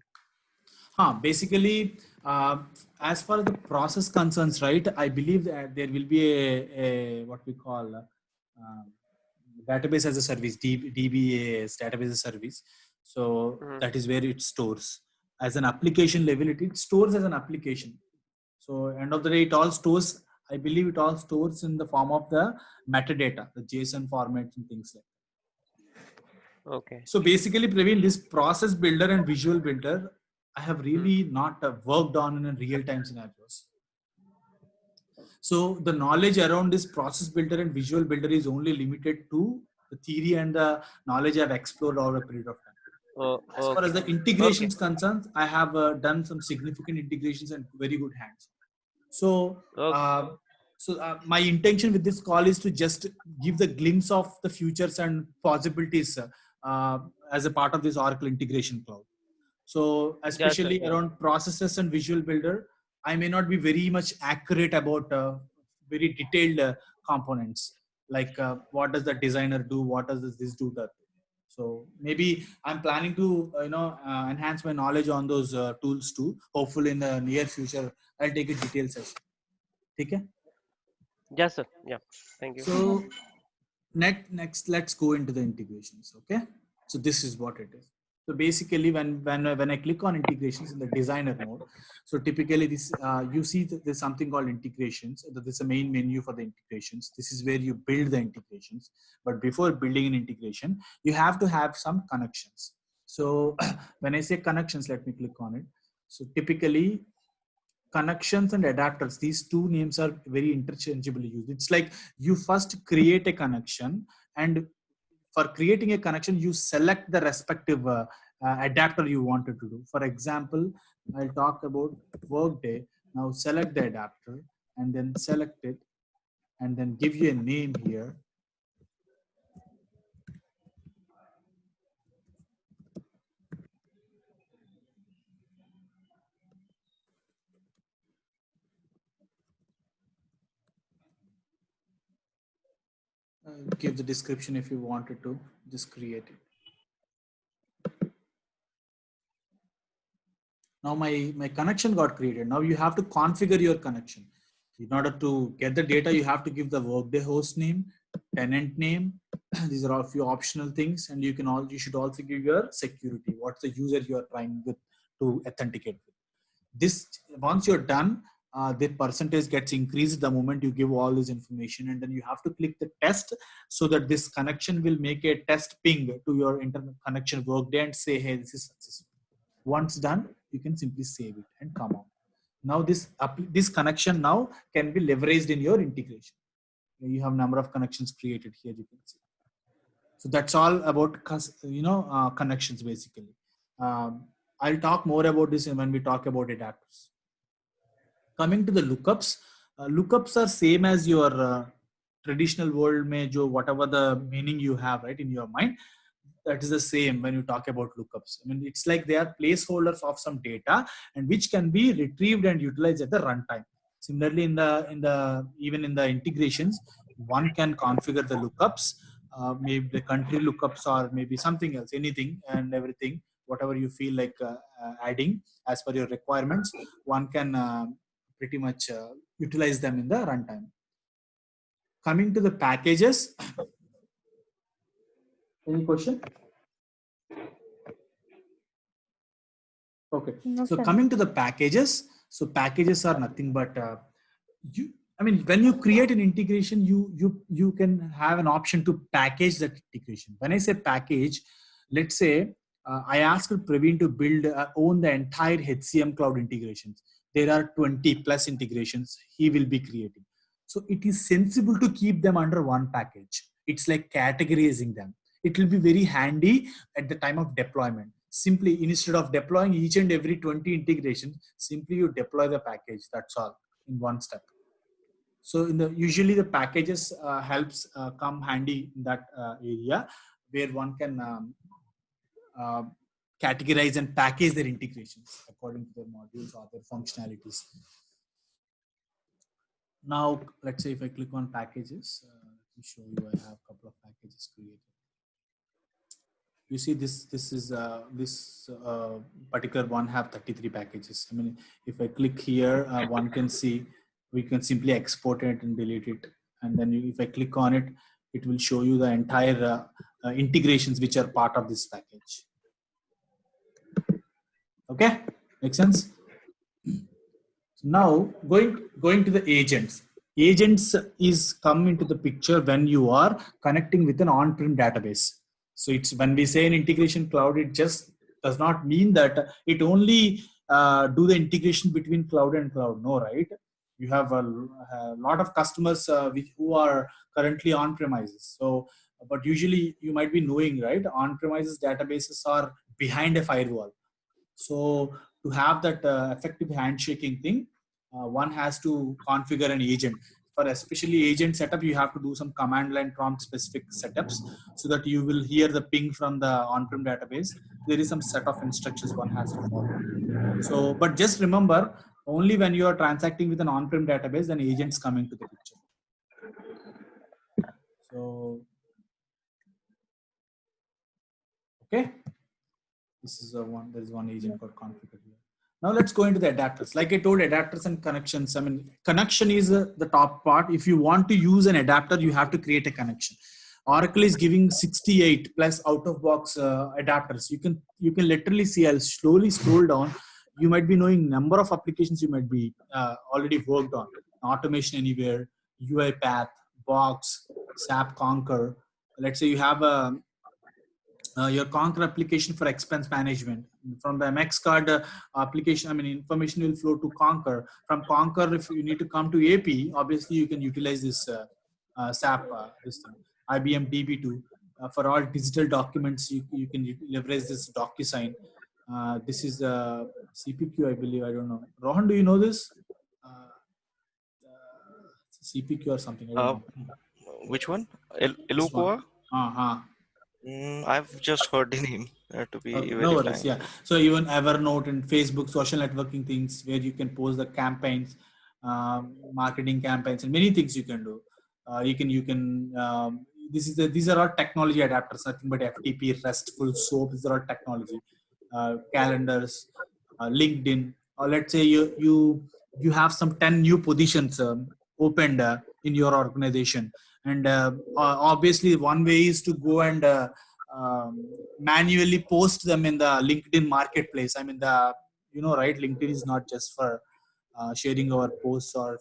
Basically, as far as the process concerns, right, I believe that there will be a what we call database as a service, DBAS, database as a service. So that is where it stores. As an application level, it stores as an application. So end of the day, it all stores, I believe it all stores in the form of the metadata, the JSON formats and things like that. Okay. So basically, Praveen, this process builder and visual builder, I have really not worked on in real-time scenarios. So the knowledge around this process builder and visual builder is only limited to the theory and the knowledge I've explored over a period of time. As far as the integrations concerned, I have done some significant integrations and very good hands. So, my intention with this call is to just give the glimpse of the futures and possibilities as a part of this Oracle Integration Cloud. So, especially around processes and visual builder, I may not be very much accurate about very detailed components, like what does the designer do, what does this do that. So maybe I'm planning to enhance my knowledge on those tools too. Hopefully in the near future, I'll take a detailed session. Okay? Yes, sir. Yeah. Thank you. So next, let's go into the integrations. Okay. So this is what it is. So basically, when I click on integrations in the designer mode, so typically this you see that there's something called integrations. There's a main menu for the integrations. This is where you build the integrations. But before building an integration, you have to have some connections. So when I say connections, let me click on it. So typically, connections and adapters, these two names are very interchangeably used. It's like you first create a connection, and for creating a connection, you select the respective adapter you wanted to do. For example, I'll talk about Workday. Now select the adapter and then select it and then give you a name here. Give the description if you wanted to, just create it. Now my connection got created. Now you have to configure your connection. In order to get the data, you have to give the Workday host name, tenant name. These are all few optional things, and you should also give your security. What's the user you are trying to authenticate with. This, once you're done, the percentage gets increased the moment you give all this information, and then you have to click the test so that this connection will make a test ping to your internet connection Workday and say, hey, this is successful. Once done, you can simply save it and come out. Now this connection now can be leveraged in your integration. You have number of connections created here, you can see. So that's all about connections basically. I'll talk more about this when we talk about adapters. Coming to the lookups, lookups are same as your traditional world mein jo whatever the meaning you have right in your mind. That is the same when you talk about lookups. I mean, it's like they are placeholders of some data and which can be retrieved and utilized at the runtime. Similarly, even in the integrations, one can configure the lookups, maybe the country lookups or maybe something else, anything and everything, whatever you feel like adding as per your requirements, one can pretty much utilize them in the runtime. Coming to the packages. Any question? Okay. No, so sir. coming to the packages. So packages are nothing but when you create an integration, you can have an option to package that integration. When I say package, let's say I asked Praveen to own the entire HCM cloud integrations. There are 20 plus integrations he will be creating. So it is sensible to keep them under one package. It's like categorizing them. It will be very handy at the time of deployment. Simply, instead of deploying each and every 20 integrations, simply you deploy the package. That's all in one step. So usually the packages helps come handy in that area where one can categorize and package their integrations according to their modules or their functionalities. Now, let's say if I click on packages, let me show you, I have a couple of packages created. You see this is this particular one have 33 packages. I mean, if I click here, one can see, we can simply export it and delete it. And then if I click on it, it will show you the entire integrations which are part of this package. Okay, makes sense? Now going to the agents. Agents is come into the picture when you are connecting with an on-prem database. So it's when we say an integration cloud, it just does not mean that it only do the integration between cloud and cloud. No, right? You have a lot of customers who are currently on premises. So, but usually you might be knowing, right? On premises databases are behind a firewall. So to have that effective handshaking thing, one has to configure an agent. For especially agent setup, you have to do some command line prompt specific setups so that you will hear the ping from the on-prem database. There is some set of instructions one has to follow. So, but just remember, only when you are transacting with an on-prem database, then agents come into the picture. So, okay. This is one, there is one agent called configure here. Now let's go into the adapters. Like I told, adapters and connections. I mean, connection is the top part. If you want to use an adapter, you have to create a connection. Oracle is giving 68 plus out-of-box adapters. You can literally see. I'll slowly scroll down. You might be knowing number of applications you might be already worked on. Automation Anywhere, UiPath, Box, SAP Concur. Let's say you have a your Concur application for expense management. From the MX card application, I mean, information will flow to Concur. From Concur, if you need to come to AP, obviously you can utilize this SAP, this thing, IBM DB2. For all digital documents, you can leverage this DocuSign. This is CPQ, I believe. I don't know. Rohan, do you know this? CPQ or something. I don't know. Which one? Eloqua? I've just heard the name, to be very no worries, frank. yeah. So even Evernote and Facebook, social networking things where you can post the campaigns, marketing campaigns, and many things you can do. These are all technology adapters, nothing but FTP, RESTful, SOAP. These are all technology. Calendars, LinkedIn. Or let's say you have some 10 new positions opened in your organization. And obviously, one way is to go and manually post them in the LinkedIn marketplace. I mean, right? LinkedIn is not just for sharing our posts or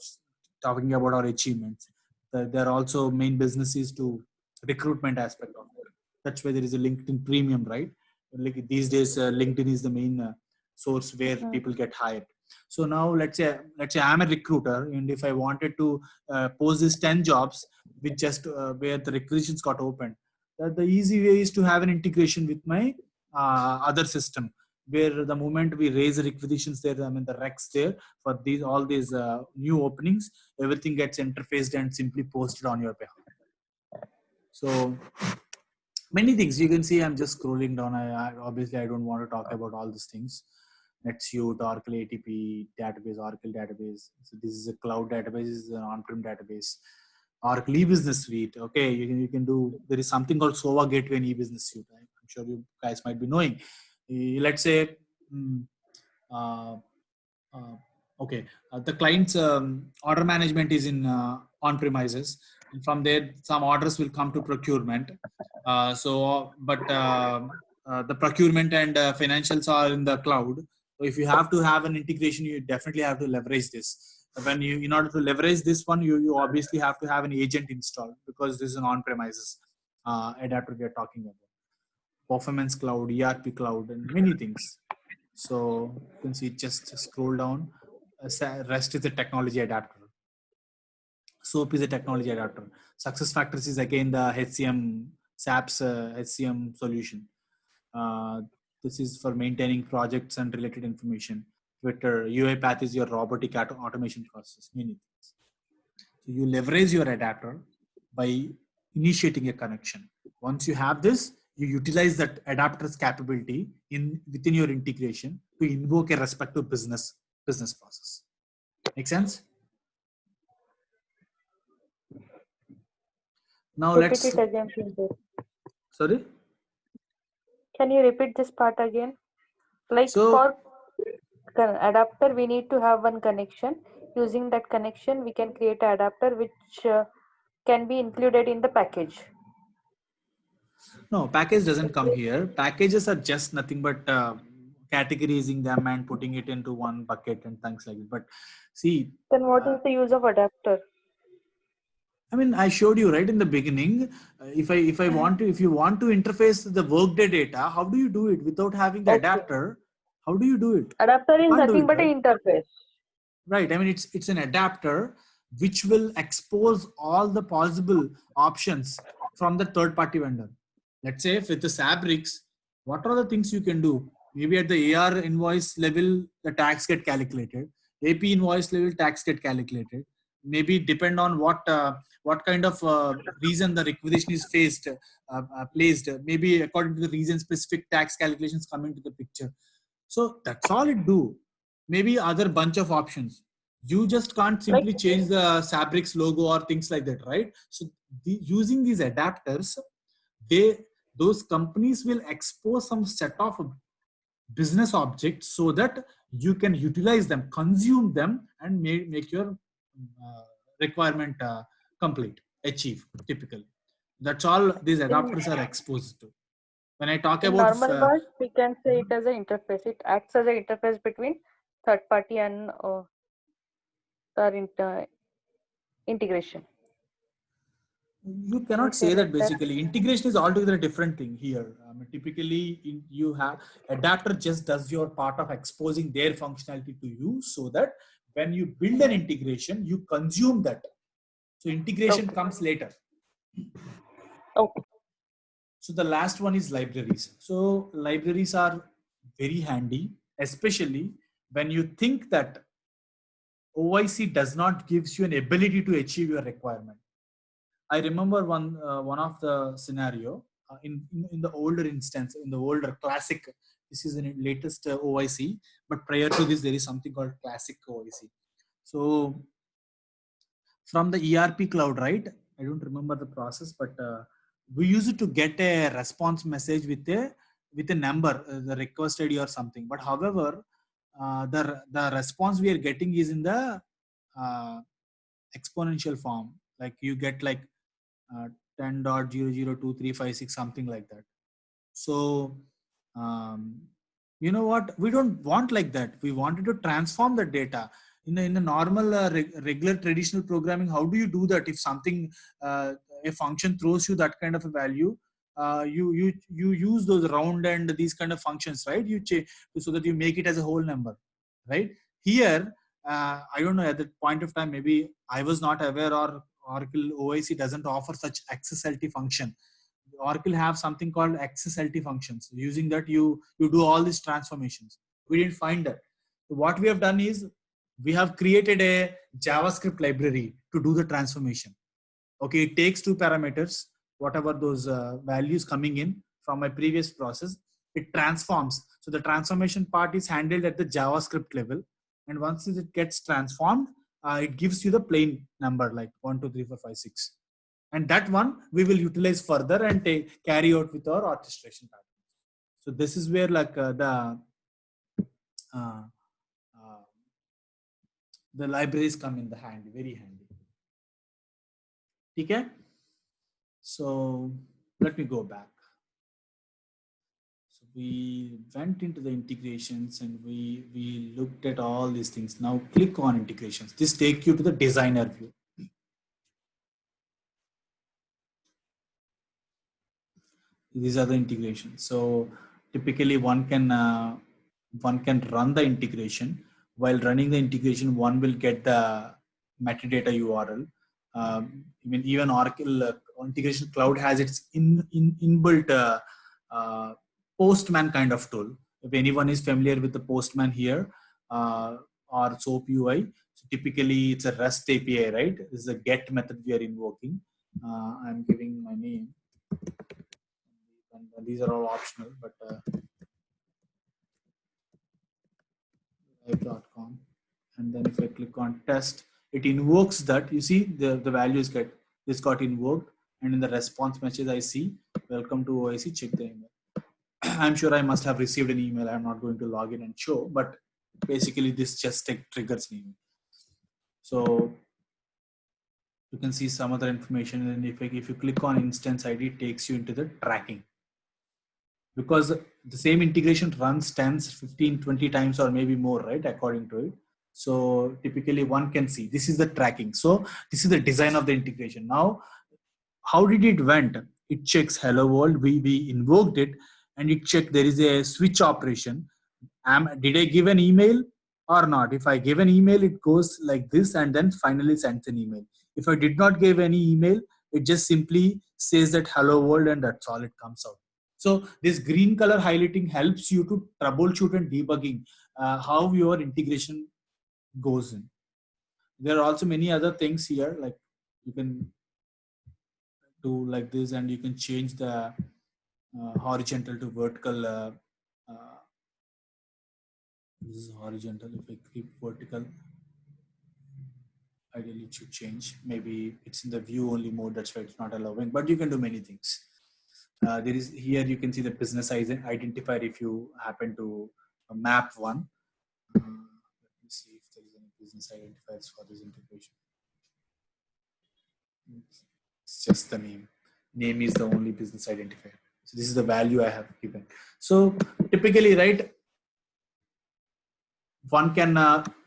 talking about our achievements. There are also main businesses to recruitment aspect of it. That's why there is a LinkedIn Premium, right? Like these days, LinkedIn is the main source where people get hired. So now let's say I'm a recruiter, and if I wanted to post these 10 jobs with just where the requisitions got opened, the easy way is to have an integration with my other system, where the moment we raise the requisitions there, I mean the recs there for all these new openings, everything gets interfaced and simply posted on your behalf. So many things you can see. I'm just scrolling down. Obviously I don't want to talk about all these things. NetSuite, Oracle ATP database, Oracle database. So this is a cloud database. This is an on-prem database. Oracle e-business suite. Okay, you can do. There is something called SOA Gateway in e-business suite. I'm sure you guys might be knowing. Let's say, the client's order management is in on-premises. And from there, some orders will come to procurement. The procurement and financials are in the cloud. So if you have to have an integration, you definitely have to leverage this. In order to leverage this one, you obviously have to have an agent installed, because this is an on-premises adapter we are talking about. Performance cloud, ERP cloud, and many things. So you can see, just scroll down. REST is a technology adapter. SOAP is a technology adapter. SuccessFactors is again the HCM, SAP's HCM solution. This is for maintaining projects and related information. Twitter, UiPath is your robotic automation process, many things. So you leverage your adapter by initiating a connection. Once you have this, you utilize that adapter's capability within your integration to invoke a respective business process. Make sense? Now Repeat it again, please. Sorry? Can you repeat this part again? Like for adapter, we need to have one connection. Using that connection, we can create an adapter which can be included in the package. No, package doesn't come here. Packages are just nothing but categorizing them and putting it into one bucket and things like that. But see. Then what is the use of adapter? I mean, I showed you right in the beginning. If you want to interface the Workday data, how do you do it without having the adapter? How do you do it? Adapter is nothing but an interface. Right. I mean, it's an adapter which will expose all the possible options from the third-party vendor. Let's say with the Sabrix, what are the things you can do? Maybe at the AR invoice level, the tax get calculated. AP invoice level, tax get calculated. Maybe depend on what kind of reason the requisition is placed. Maybe according to the reason, specific tax calculations come into the picture. So that's all it do. Maybe other bunch of options. You just can't simply change the Sabrix logo or things like that, right? So using these adapters, those companies will expose some set of business objects so that you can utilize them, consume them, and make your requirement complete, achieve, typically. That's all these adapters are exposed to. When I talk about normal words, we can say it as an interface. It acts as an interface between third party and our integration. You cannot say that basically. Integration is altogether a different thing here. Typically, you have adapter just does your part of exposing their functionality to you so that when you build an integration, you consume that. So integration comes later. Okay. So the last one is libraries. So libraries are very handy, especially when you think that OIC does not gives you an ability to achieve your requirement. I remember one of the scenario in the older instance, in the older classic. This is the latest OIC, but prior to this, there is something called classic OIC. So from the ERP cloud, right? I don't remember the process, but we use it to get a response message with a number, the request ID or something. But however, the response we are getting is in the exponential form. Like you get like 10.002356, something like that. So you know what? We don't want like that. We wanted to transform the data. In a normal regular traditional programming, how do you do that? If something a function throws you that kind of a value, you use those round and these kind of functions, right? You change so that you make it as a whole number, right? Here, I don't know, at that point of time, maybe I was not aware, or Oracle OIC doesn't offer such XSLT function. Oracle have something called XSLT functions. Using that, you do all these transformations. We didn't find that. So what we have done is we have created a JavaScript library to do the transformation. Okay, it takes two parameters, whatever those values coming in from my previous process, it transforms. So the transformation part is handled at the JavaScript level. And once it gets transformed, it gives you the plain number like 1, 2, 3, 4, 5, 6. And that one we will utilize further and carry out with our orchestration pattern. So this is where like the libraries come in the handy, very handy. Okay. So let me go back. So we went into the integrations and we looked at all these things. Now click on integrations. This takes you to the designer view. These are the integrations. So typically one can run the integration. While running the integration, one will get the metadata URL. I mean, even Oracle Integration Cloud has its inbuilt Postman kind of tool. If anyone is familiar with the Postman here or SOAP UI, so typically it's a REST API, right? This is a GET method we are invoking. I'm giving my name. And these are all optional, but live.com. And then if I click on test, it invokes that. You see the values got invoked, and in the response message I see welcome to OIC, check the email. I'm sure I must have received an email. I'm not going to log in and show, but basically this just triggers an email. So you can see some other information, and if you click on instance ID, it takes you into the tracking, because the same integration runs 10, 15, 20 times or maybe more, right, according to it. So typically one can see this is the tracking. So this is the design of the integration. Now, how did it went? It checks hello world. We invoked it, and it checked there is a switch operation. Did I give an email or not? If I give an email, it goes like this and then finally sends an email. If I did not give any email, it just simply says that hello world, and that's all it comes out. So this green color highlighting helps you to troubleshoot and debugging how your integration goes in. There are also many other things here, like you can do like this, and you can change the horizontal to vertical. This is horizontal. If I keep vertical, ideally it should change. Maybe it's in the view only mode, that's why it's not allowing, but you can do many things. There is here, you can see the business identifier if you happen to map one. Let me see if there is any business identifiers for this integration. It's just the name. Name is the only business identifier. So this is the value I have given. So typically, right, one can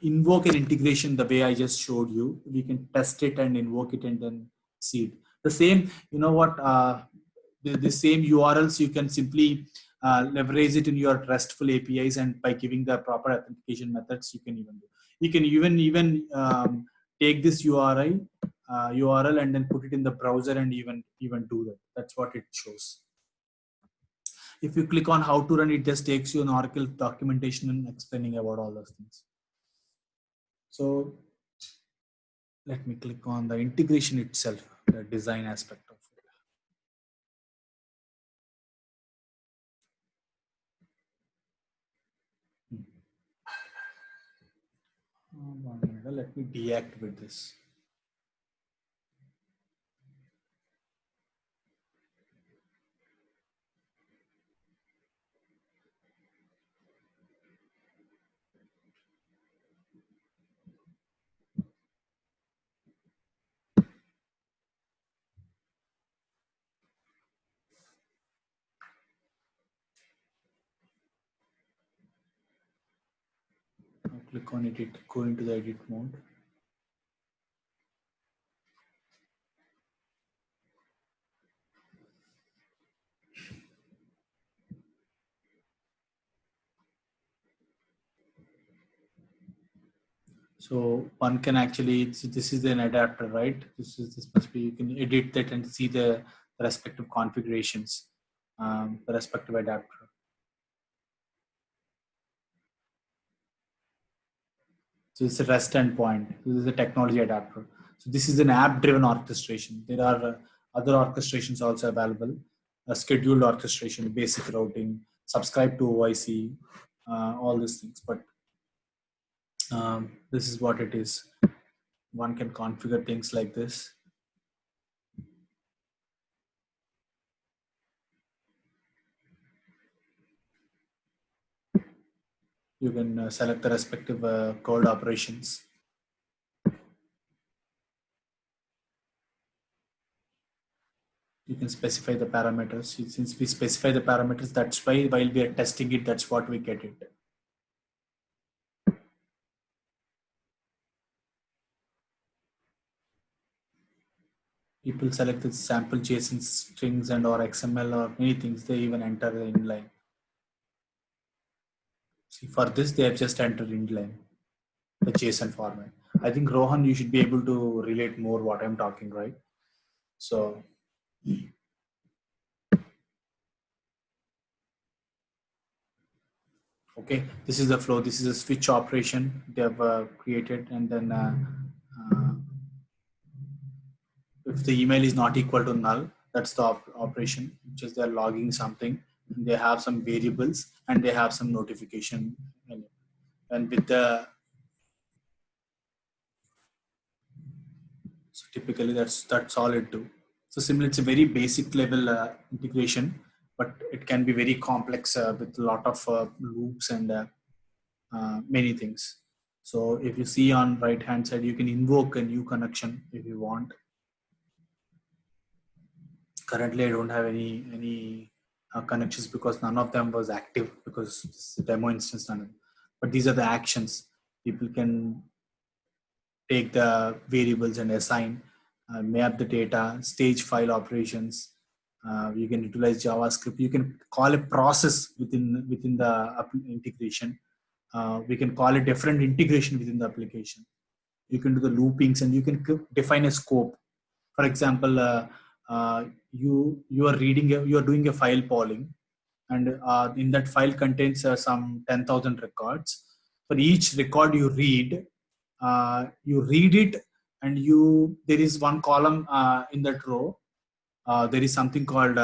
invoke an integration the way I just showed you. We can test it and invoke it and then see it. The same, you know what, the same URLs, you can simply leverage it in your RESTful APIs, and by giving the proper authentication methods, you can even do. You can even take this URL and then put it in the browser and even do that. That's what it shows. If you click on how to run, it just takes you an Oracle documentation and explaining about all those things. So let me click on the integration itself, the design aspect of it. Let me deactivate this. Now click on edit, go into the edit mode. So one can actually, this is an adapter, right? This must be, you can edit that and see the respective configurations, the respective adapter. So it's a REST endpoint. This is a technology adapter. So this is an app-driven orchestration. There are other orchestrations also available. A scheduled orchestration, basic routing, subscribe to OIC, all these things. But this is what it is. One can configure things like this. You can select the respective code operations. You can specify the parameters. Since we specify the parameters, that's why while we are testing it, that's what we get it. People select the sample JSON strings and or XML or many things. They even enter the inline. See, for this, they have just entered inline. a JSON format. I think Rohan, you should be able to relate more what I'm talking, right? So. Okay, this is the flow. This is a switch operation they have created, and then if the email is not equal to null, that's the operation, which is they're logging something. And they have some variables and they have some notification. And with the so typically that's all it do. So similarly, it's a very basic level integration, but it can be very complex with a lot of loops and many things. So if you see on right hand side, you can invoke a new connection if you want. Currently, I don't have any connections because none of them was active because it's a demo instance. But these are the actions. People can take the variables and assign, map the data, stage file operations. You can utilize JavaScript. You can call a process within the integration. We can call it different integration within the application. You can do the loopings and you can define a scope. For example, you are doing a file polling, and in that file contains some 10,000 records. For each record you read it, and there is one column in that row. There is something called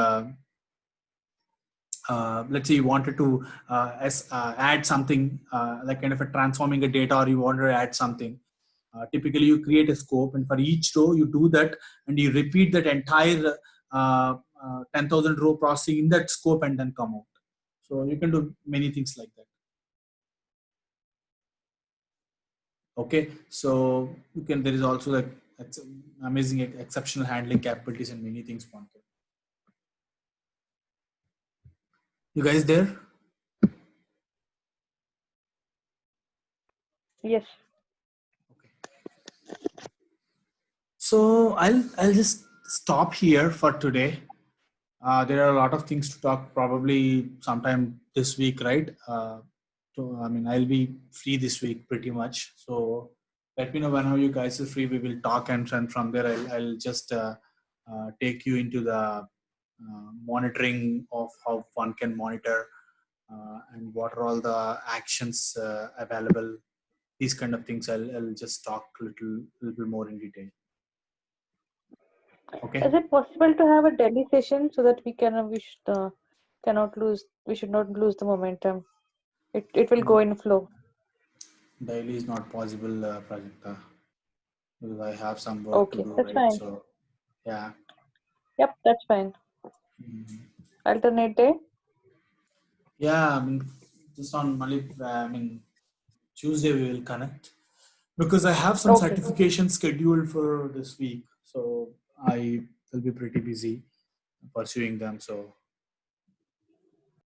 let's say you wanted to add something like kind of a transforming a data, or you wanted to add something. Typically, you create a scope, and for each row, you do that, and you repeat that entire 10,000 row processing in that scope, and then come out. So you can do many things like that. Okay, so you can. There is also like amazing exceptional handling capabilities and many things one can. You guys there? Yes. So I'll just stop here for today. There are a lot of things to talk probably sometime this week, right? So I mean, I'll be free this week pretty much. So let me know whenever you guys are free. We will talk, and from there I'll just take you into the monitoring of how one can monitor and what are all the actions available. These kind of things I'll just talk a little bit more in detail. Okay. Is it possible to have a daily session so that we should not lose the momentum? It will go in flow. Daily is not possible, Prajakta, because I have some work to do. That's right? fine. So, yeah. Yep, that's fine. Alternate day? Yeah, I mean, just on Tuesday we will connect, because I have some certifications scheduled for this week. So I will be pretty busy pursuing them. So